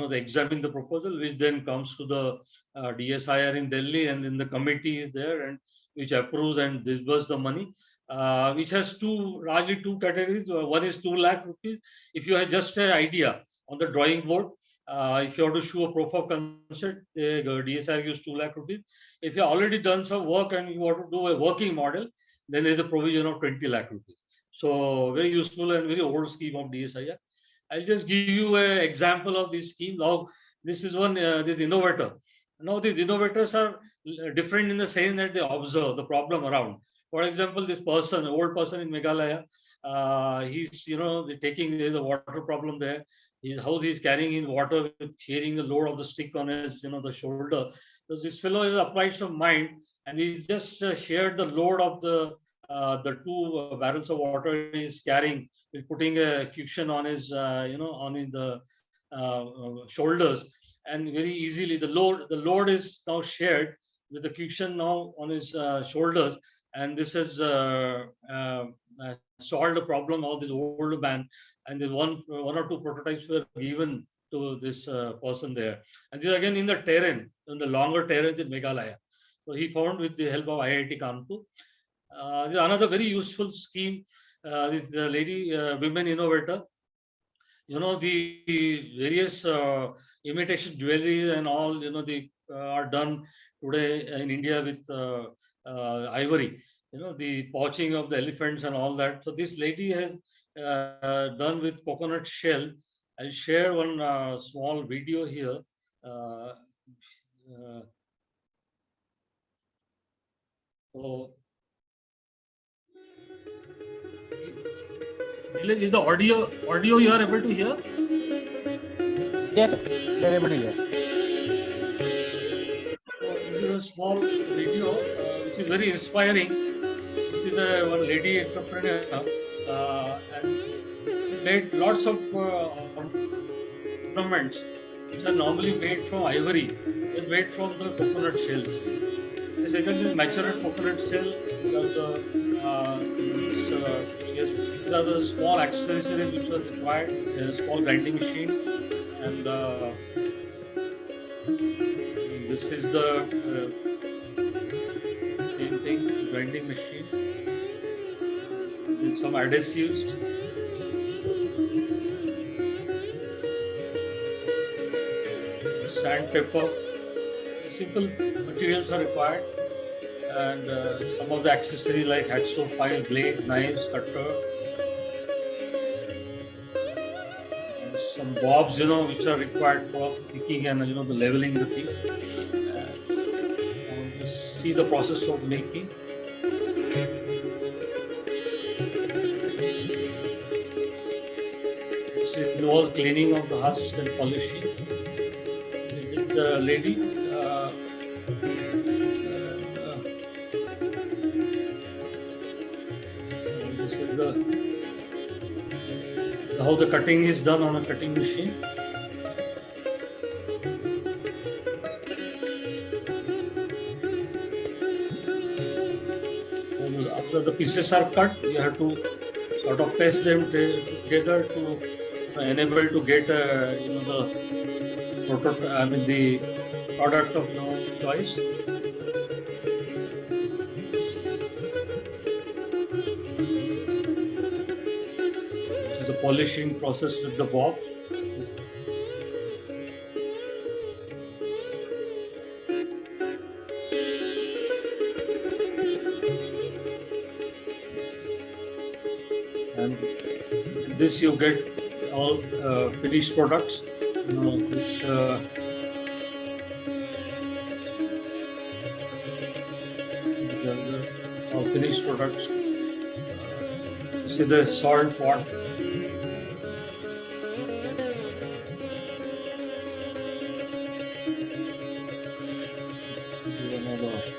they examine the proposal, which then comes to the DSIR in Delhi, and then the committee is there and which approves and disburses the money, which has largely two categories. One is 2 lakh rupees. If you have just an idea on the drawing board, if you have to show a proof of concept, DSIR gives 2 lakh rupees. If you have already done some work and you want to do a working model, then there is a provision of 20 lakh rupees. So very useful and very old scheme of DSIR. I'll just give you an example of this scheme. Now, this is one, this innovator. Now, these innovators are different in the sense that they observe the problem around. For example, this person, old person in Meghalaya, he's, there's a water problem there. His house is carrying in water, carrying the load of the stick on his, the shoulder. So this fellow has applied some mind, and he's just shared the load of the two barrels of water he's carrying, putting a cushion on his, on the shoulders, and very easily the load is now shared with the cushion now on his shoulders, and this has solved the problem of this old man. And then one or two prototypes were given to this person there. And this again in the terrain, in the longer terrains in Meghalaya. So he found with the help of IIT Kanpur. Another very useful scheme. This lady, women innovator. The various imitation jewelry and all, they are done today in India with ivory. The pouching of the elephants and all that. So this lady has done with coconut shell. I'll share one small video here. Is the audio you are able to hear? Yes, they are able to hear. This is a small video which is very inspiring. This is one lady entrepreneur and she made lots of ornaments which are normally made from ivory. They're made from the coconut shells. The second is matured coconut shell. These are the small accessories which were required, a small grinding machine, and this is the same thing, grinding machine. With some adhesives. Sandpaper. Simple materials are required, and some of the accessories like hacksaw file, blade, knives, cutter. Some bobs, which are required for picking and the leveling the thing. You see the process of making. This involves cleaning of the husk and polishing. The lady. This is how the cutting is done on a cutting machine. After the pieces are cut, you have to sort of paste them together to enable to get the product of your choice. The polishing process with the bob. And this you get all finished products, which all finished products. See the salt pot.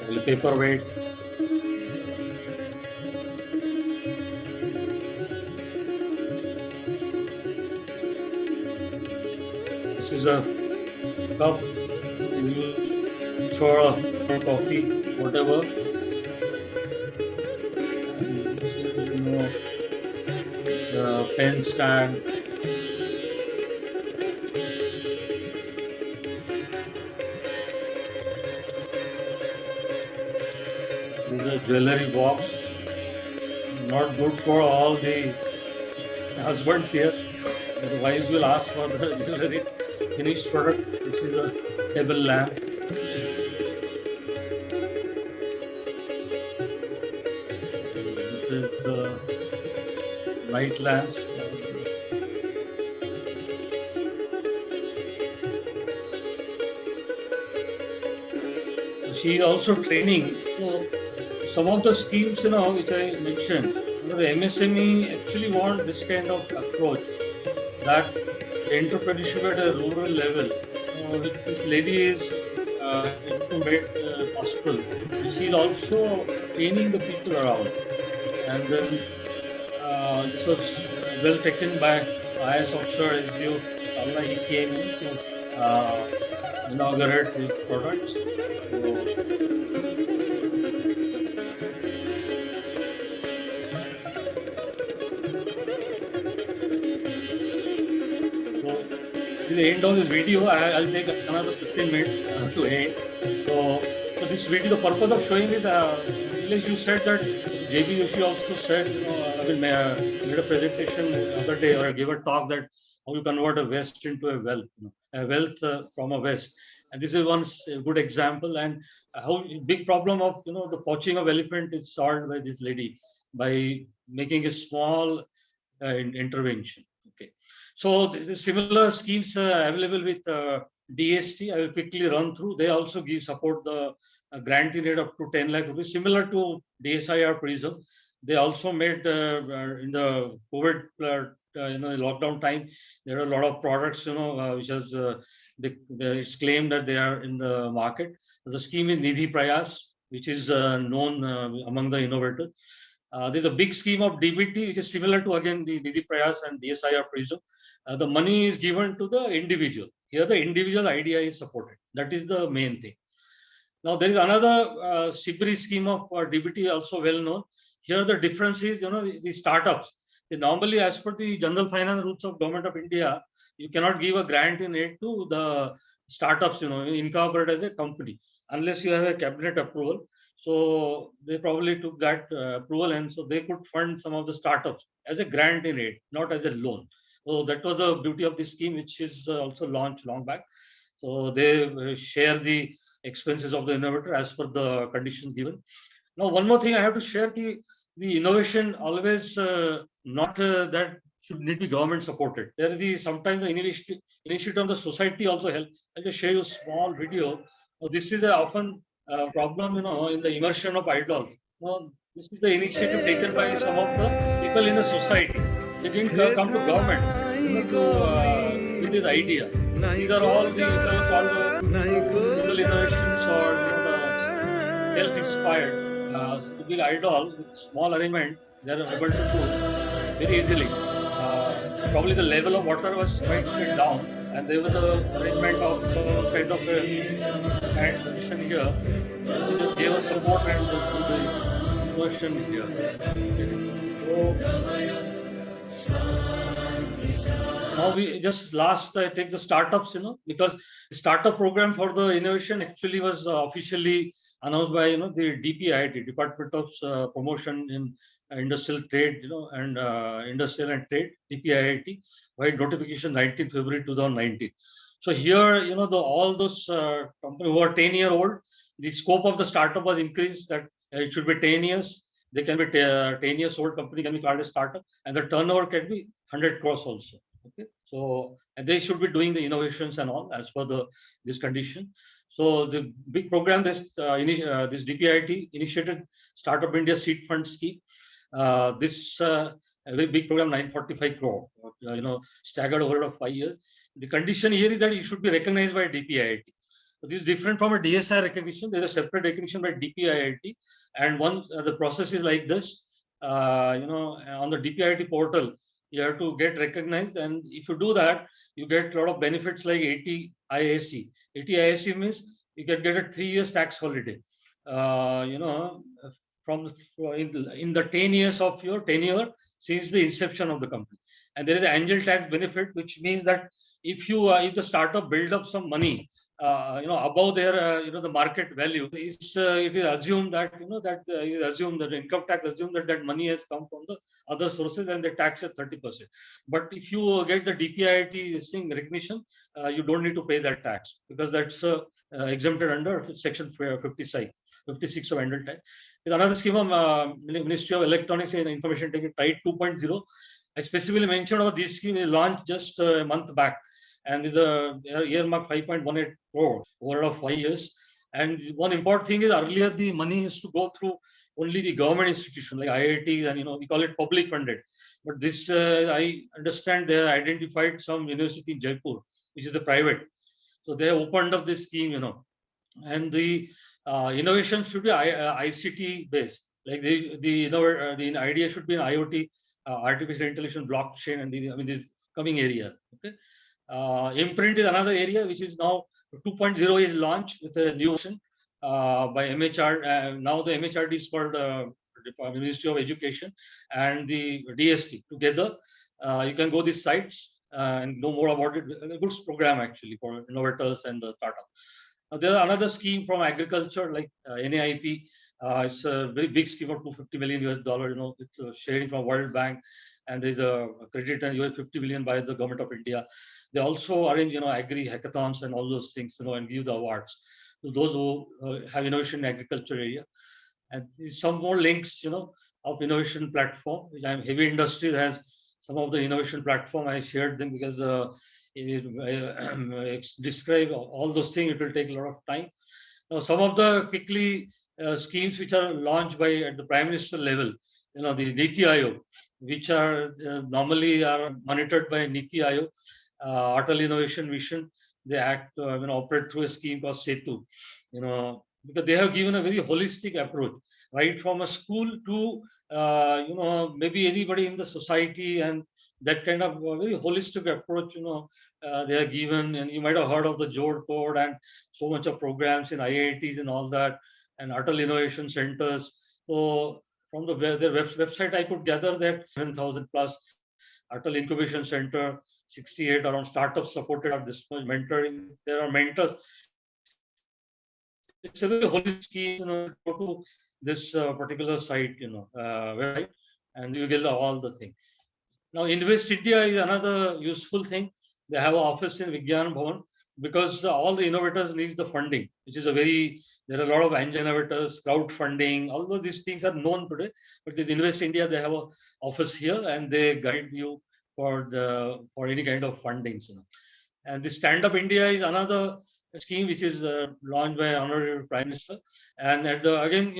The paperweight. This is a cup used for coffee, whatever. And this is, the pen stand. This is a jewelry box. Not good for all the husbands here. The wives will ask for the jewelry finished product. This is a table lamp. night lamps. She is also training. So some of the schemes, which I mentioned, the MSME actually want this kind of approach, that entrepreneurship at a rural level, which this lady is into made possible. And she is also training the people around. And then this was well taken by IS officer SDO Kalna. He came in to inaugurate the products. So, So, in the end of the video, I'll take another 15 minutes to end. So this video, the purpose of showing is, Nilesh, you said that JB Yoshi also said, made a presentation the other day or gave a talk that how you convert a waste into a wealth, a wealth from a waste. And this is one good example. And how big problem of the poaching of elephant is solved by this lady by making a small intervention. Okay. So the similar schemes available with DST. I will quickly run through. They also give support the granting rate up to 10 lakh rupees, similar to DSIR Prism. They also made in the COVID lockdown time, there are a lot of products which has it's claimed that they are in the market. The scheme is Nidhi Prayas, which is known among the innovators. There's a big scheme of DBT, which is similar to, again, the Nidhi Prayas and DSIR Prism. The money is given to the individual. Here, the individual idea is supported. That is the main thing. Now, there is another SIBRI scheme of DBT, also well known. Here, the difference is, the startups. They normally, as per the general finance rules of Government of India, you cannot give a grant in aid to the startups, incorporate as a company, unless you have a cabinet approval. So they probably took that approval, and so they could fund some of the startups as a grant in aid, not as a loan. So that was the beauty of this scheme, which is also launched long back. So they share the expenses of the innovator as per the conditions given. Now, one more thing I have to share: the innovation always not that should need to be government supported. There is sometimes the initiative of the society also help. I'll just share you a small video. This is often problem, in the immersion of idols. This is the initiative taken by some of the people in the society. They didn't come to government with this idea. These are all the called the innovations or the self-inspired. The big idol with small arrangement, they are able to do very easily. Probably the level of water was quite down, and there was the arrangement of kind of a stand position here. They just gave us support and the inversion here. So now we just take the startups, because the startup program for the innovation actually was officially announced by the DPIIT, Department of Promotion in Industrial Trade, and Industrial and Trade, DPIIT, by notification 19th February 2019. So here, all those companies who are 10-year-old, the scope of the startup was increased that it should be 10 years. They can be 10 years old company can be called a startup, and the turnover can be 100 crores also. Okay, so and they should be doing the innovations and all as per this condition. So the big program, this DPIIT initiated Startup India Seed Fund Scheme. This a very big program, 945 crore, staggered over of 5 years. The condition here is that it should be recognized by DPIIT. So this is different from a DSI recognition. There's a separate recognition by DPIIT, and the process is like this. On the DPIIT portal, you have to get recognized, and if you do that, you get a lot of benefits like 80 IAC. 80 IAC means you can get a 3 years tax holiday. From in the 10 years of your tenure since the inception of the company, and there is an angel tax benefit, which means that if the startup build up some money, above their the market value, it is assumed that the income tax assumed that money has come from the other sources and they tax at 30%. But if you get the DPIIT recognition, you don't need to pay that tax because that's exempted under section 56 of annual tax. There's another scheme of Ministry of Electronics and Information Technology, TIDE 2.0. I specifically mentioned about this scheme is launched just a month back, and is a earmark 5.18 crore over of 5 years. And one important thing is earlier the money used to go through only the government institution like IITs, and we call it public funded. But this I understand they identified some university in Jaipur, which is the private. So they have opened up this scheme, and the innovation should be ICT based. Like the idea should be in IoT, artificial intelligence, blockchain, and these coming areas. Okay, imprint is another area which is now 2.0 is launched with a new version by MHR. Now the MHRD is called Ministry of Education and the DST together. You can go these sites and know more about it. A good program actually for innovators and the startup. There is another scheme from agriculture like NAIP. It's a very big scheme of $250 million US. It's sharing from World Bank, and there's a credit and US 50 million by the government of India. They also arrange, agri hackathons and all those things, and give the awards to those who have innovation in agriculture area. And some more links, of innovation platform. Heavy Industries has some of the innovation platform. I shared them because describe all those things. It will take a lot of time. Now, some of the quickly schemes which are launched by at the Prime Minister level, the Niti Aayog, which are normally are monitored by Niti Aayog, Atal Innovation Mission. They operate through a scheme called SETU, because they have given a very holistic approach, right from a school to maybe anybody in the society, and that kind of very holistic approach, they are given. And you might have heard of the Jode Code and so much of programs in IITs and all that, and Atal Innovation Centers. So from their website, I could gather that 7,000 plus Atal Incubation Center, 68 around startups supported at this point, mentoring. There are mentors. It's a very holistic scheme. Go to this particular site, website, and you get all the thing. Now, Invest India is another useful thing. They have an office in Vigyan Bhavan because all the innovators need the funding, which is there are a lot of angel innovators, crowdfunding, although these things are known today. But this Invest India, they have an office here and they guide you for any kind of fundings. And the Stand Up India is another scheme which is launched by Honorable Prime Minister. And again,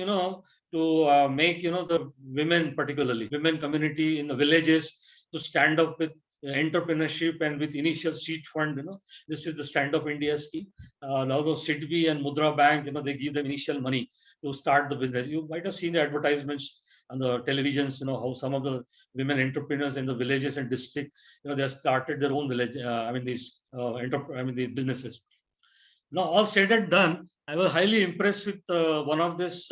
to make the women, particularly women community in the villages, to stand up with entrepreneurship and with initial seed fund. This is the Stand Up India scheme. Now the SIDBI and Mudra Bank, they give them initial money to start the business. You might have seen the advertisements on the televisions, how some of the women entrepreneurs in the villages and district, they have started their own village. The businesses. Now, all said and done, I was highly impressed with one of this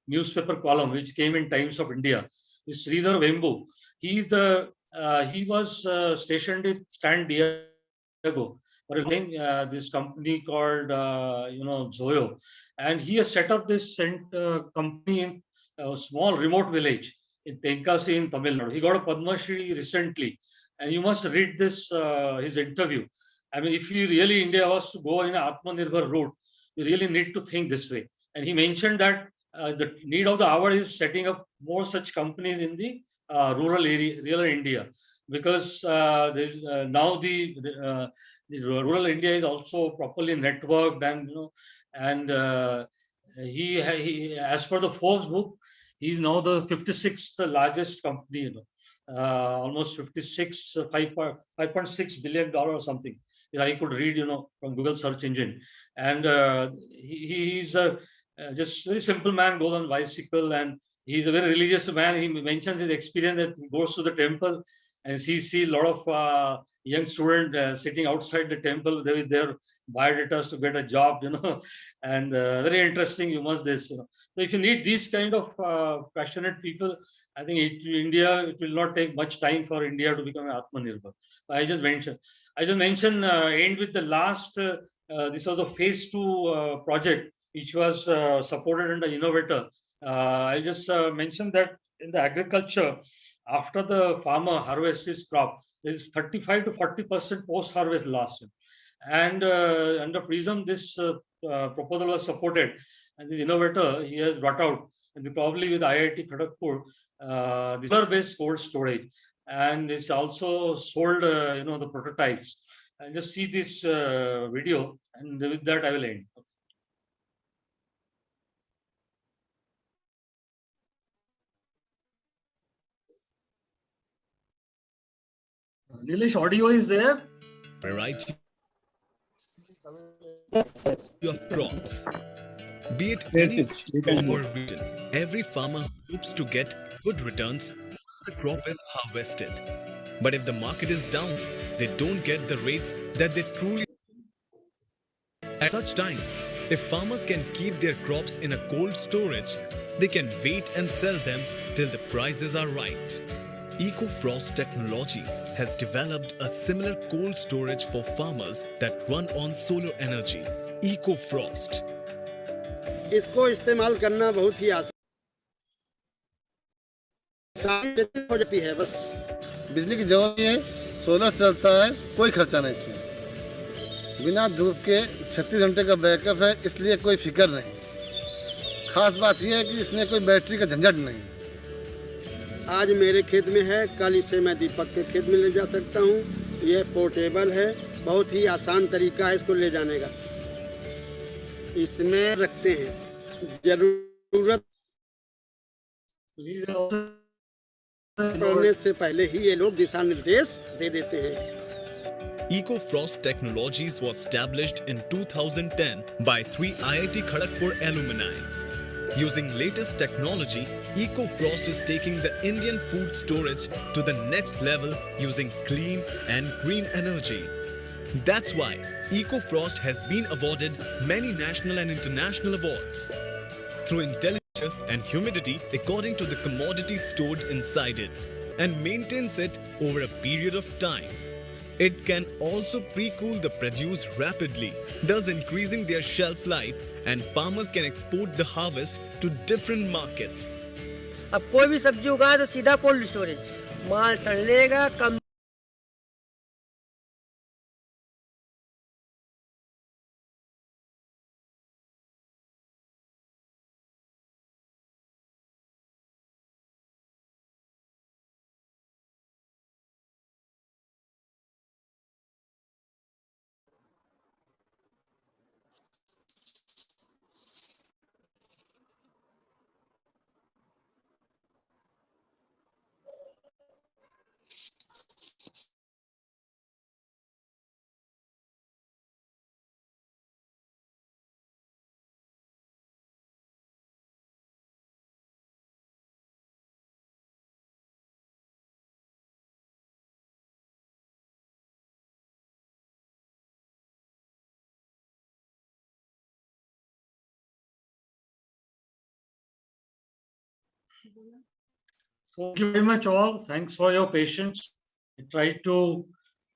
newspaper column which came in Times of India. This Sridhar Vembu. He was stationed in San Diego for this company called Zoyo, and he has set up this company in a small remote village in Tenkasi in Tamil Nadu. He got a Padma Shri recently, and you must read this his interview. I mean, if you really India was to go in an Atmanirbhar route, you really need to think this way. And he mentioned that the need of the hour is setting up more such companies in the rural area, rural India, because now the rural India is also properly networked, and he as per the Forbes book, he is now the 56th largest company, almost 5.6 billion dollar or something. I could read, from Google search engine, and he's just very simple man, goes on bicycle, and he's a very religious man. He mentions his experience that he goes to the temple and he sees a lot of young students sitting outside the temple with their biodatas to get a job, and very interesting. You must this. So if you need these kind of passionate people, I think India, it will not take much time for India to become Atmanirbhar. I just mentioned, end with the last. This was a phase 2 project which was supported under Innovator. I just mentioned that in the agriculture, after the farmer harvests his crop, there is 35 to 40% post-harvest loss. And under PRISM, this proposal was supported. And the Innovator, he has brought out, and probably with IIT Kharagpur, the solar-based cold storage, and it's also sold, the prototypes. And just see this video, and with that I will end. Nilesh, audio is there? Variety Yes, yes. of crops. Be it Yes, any yes, we can crop do. or region, every farmer hopes to get good returns once the crop is harvested. But if the market is down, they don't get the rates that they truly. At such times, if farmers can keep their crops in a cold storage, they can wait and sell them till the prices are right. EcoFrost Technologies has developed a similar cold storage for farmers that run on solar energy. EcoFrost. इसको इस्तेमाल करना बहुत ही आसान हो जाती है। बस बिजली की जरूरत नहीं है, सोलर से चलता है, कोई खर्चा नहीं इसमें। बिना धूप के 36 घंटे का बैकअप है, इसलिए कोई फिक्र नहीं। खास बात यह है कि इसमें कोई बैटरी का झंझट नहीं। आज मेरे खेत में है, कल इसे मैं दीपक के खेत में ले जा सकता हूँ। यह पोर्टेबल है, बहुत ही आसान तरीका है इसको ले जाने का। इसमें रखते हैं, जरूरत पड़ने से पहले ही ये लोग दिशा निर्देश दे देते हैं। EcoFrost Technologies was established in 2010 by 3 IIT Kharagpur alumni. Using latest technology, EcoFrost is taking the Indian food storage to the next level using clean and green energy. That's why EcoFrost has been awarded many national and international awards. Through intelligence and humidity according to the commodity stored inside it and maintains it over a period of time. It can also pre-cool the produce rapidly, thus increasing their shelf life, and farmers can export the harvest to different markets. अब कोई भी सब्जी उगाए तो सीधा cold storage, माल सड़नेगा कम। Thank you very much, all. Thanks for your patience. I tried to,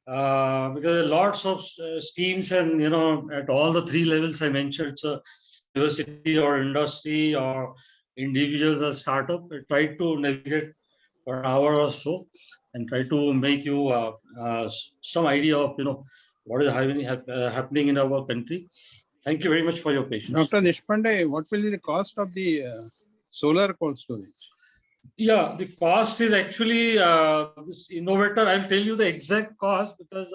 because there are lots of schemes, and at all the 3 levels I mentioned, so university or industry or individuals or startup. I tried to navigate for an hour or so and try to make you some idea of what is happening in our country. Thank you very much for your patience. Dr. Deshpande, what will be the cost of the solar cold storage? Yeah, the cost is actually this innovator. I'll tell you the exact cost because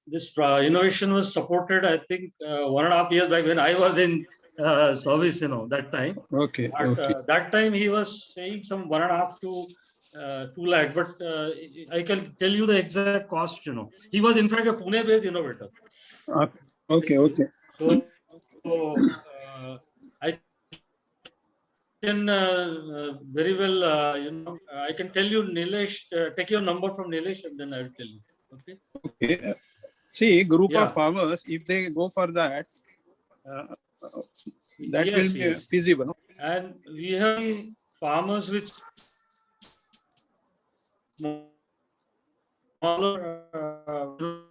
this innovation was supported, I think, 1.5 years back when I was in service, that time. Okay. But, Okay. that time he was saying some 1.5 to 2 lakh, but I can tell you the exact cost. He was in fact a Pune-based innovator. Okay. Okay. So I can very well, I can tell you, Nilesh, take your number from Nilesh and then I will tell you. Okay. Okay. See, group Yeah. of farmers, if they go for that, that Yes, will be yes. feasible. And we have farmers with smaller,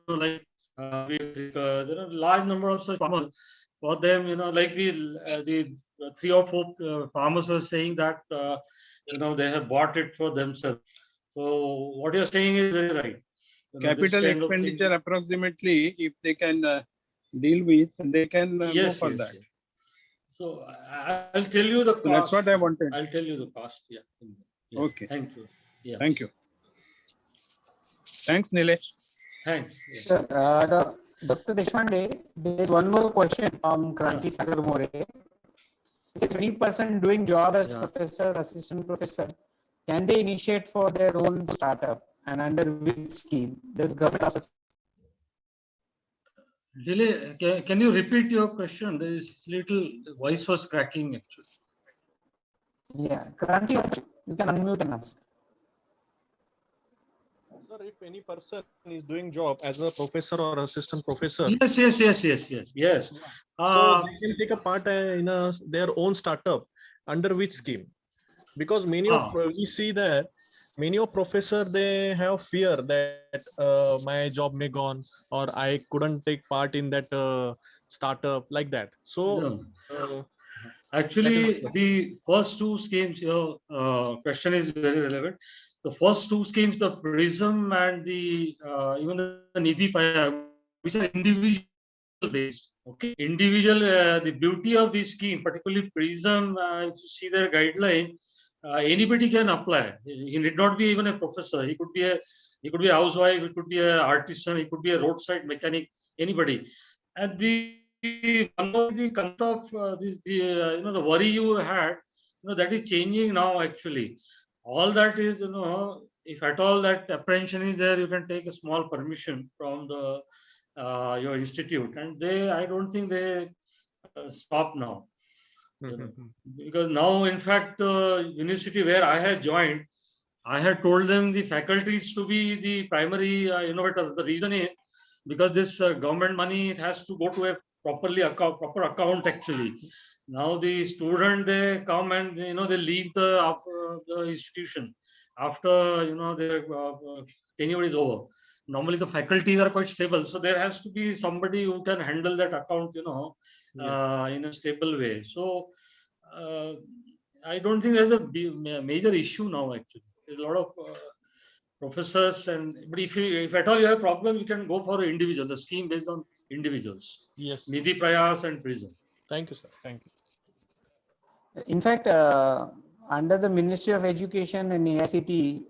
like there are large number of such farmers. For them, like the 3 or 4 farmers were saying that they have bought it for themselves. So what you're saying is very right. This Capital kind of thing- expenditure approximately, if they can deal with, they can go Yes, for yes, that. yes. So I'll tell you the cost. That's what I wanted. I'll tell you the cost. Yeah. Yeah. Okay. Thank you. Yeah. Thank you. Thanks, Nilesh. Thanks. Sir, Dr. Deshpande, there is one more question from Kranti Sagar More. Is 20% doing job as Yeah. professor, assistant professor, can they initiate for their own startup, and under which scheme does government offer? Delay, can you repeat your question? There is little voice was cracking actually. Yeah, Kranti, you can unmute and ask. Sir, if any person is doing job as a professor or assistant professor, Yes. so they can take a part in their own startup under which scheme? Because many of we see that many of professor, they have fear that my job may gone or I couldn't take part in that startup like that. So Actually, the first two schemes, your question is very relevant. The first two schemes, the PRISM and the even the Nidhi Paya, which are individual based. Okay, individual. The beauty of this scheme, particularly PRISM, if you see their guideline, anybody can apply. He need not be even a professor. He could be a housewife. He could be an artisan. He could be a roadside mechanic. Anybody. And one of the concept of the worry you had, that is changing now actually. All that is, if at all that apprehension is there, you can take a small permission from the your institute, and I don't think they stop now. Because now, in fact, university where I had joined, I had told them the faculties to be the primary innovator. The reason is because this government money, it has to go to a proper account actually. Now the student, they come and they leave the institution after their tenure is over. Normally the faculties are quite stable, so there has to be somebody who can handle that account in a stable way. So I don't think there's a major issue now actually. There's a lot of professors, but if at all you have problem, you can go for individual, the scheme based on individuals. Yes. Nidhi Prayas and PRISM. Thank you, sir. Thank you. In fact, under the Ministry of Education and AICT,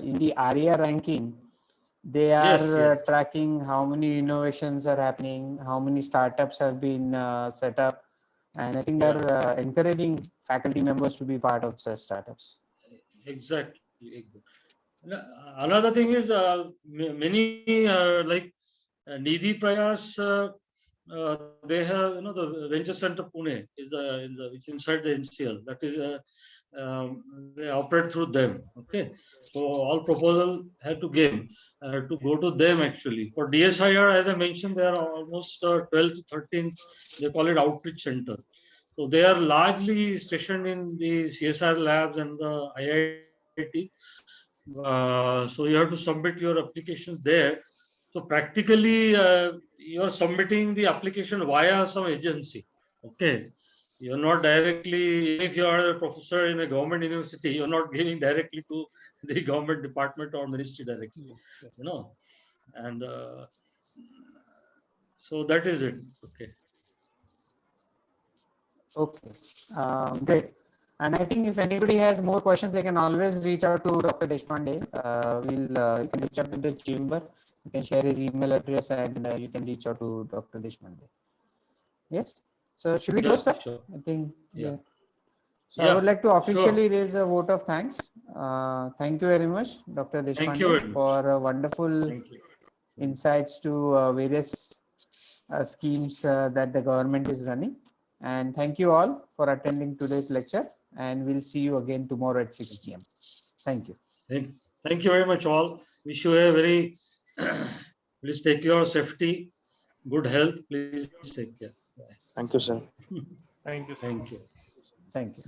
in the ARIA ranking, they are tracking how many innovations are happening, how many startups have been set up, and I think they're encouraging faculty members to be part of such startups. Exactly. Another thing is many like Nidhi Prayas, they have the Venture Center Pune is which inside the NCL. That is they operate through them. Okay, so all proposals have to go to them actually. For DSIR, as I mentioned, there are almost 12 to 13. They call it outreach center. So they are largely stationed in the CSR labs and the IIT. So you have to submit your application there. So practically, you are submitting the application via some agency. Okay, you're not directly. If you are a professor in a government university, you're not giving directly to the government department or ministry directly. And so that is it. Okay. Okay, great. And I think if anybody has more questions, they can always reach out to Dr. Deshpande. You can reach out to the chamber. You can share his email address, and you can reach out to Dr. Deshpande. Yes. So should we go, sir? Sure. I think. Yeah. So I would like to officially raise a vote of thanks. Thank you very much, Dr. Deshpande, for wonderful insights to various schemes that the government is running. And thank you all for attending today's lecture, and we'll see you again tomorrow at 6 p.m. Thank you. Thank you very much all. Wish you a very, please take your safety, good health, please take care. Thank you, sir. Thank you. Thank you.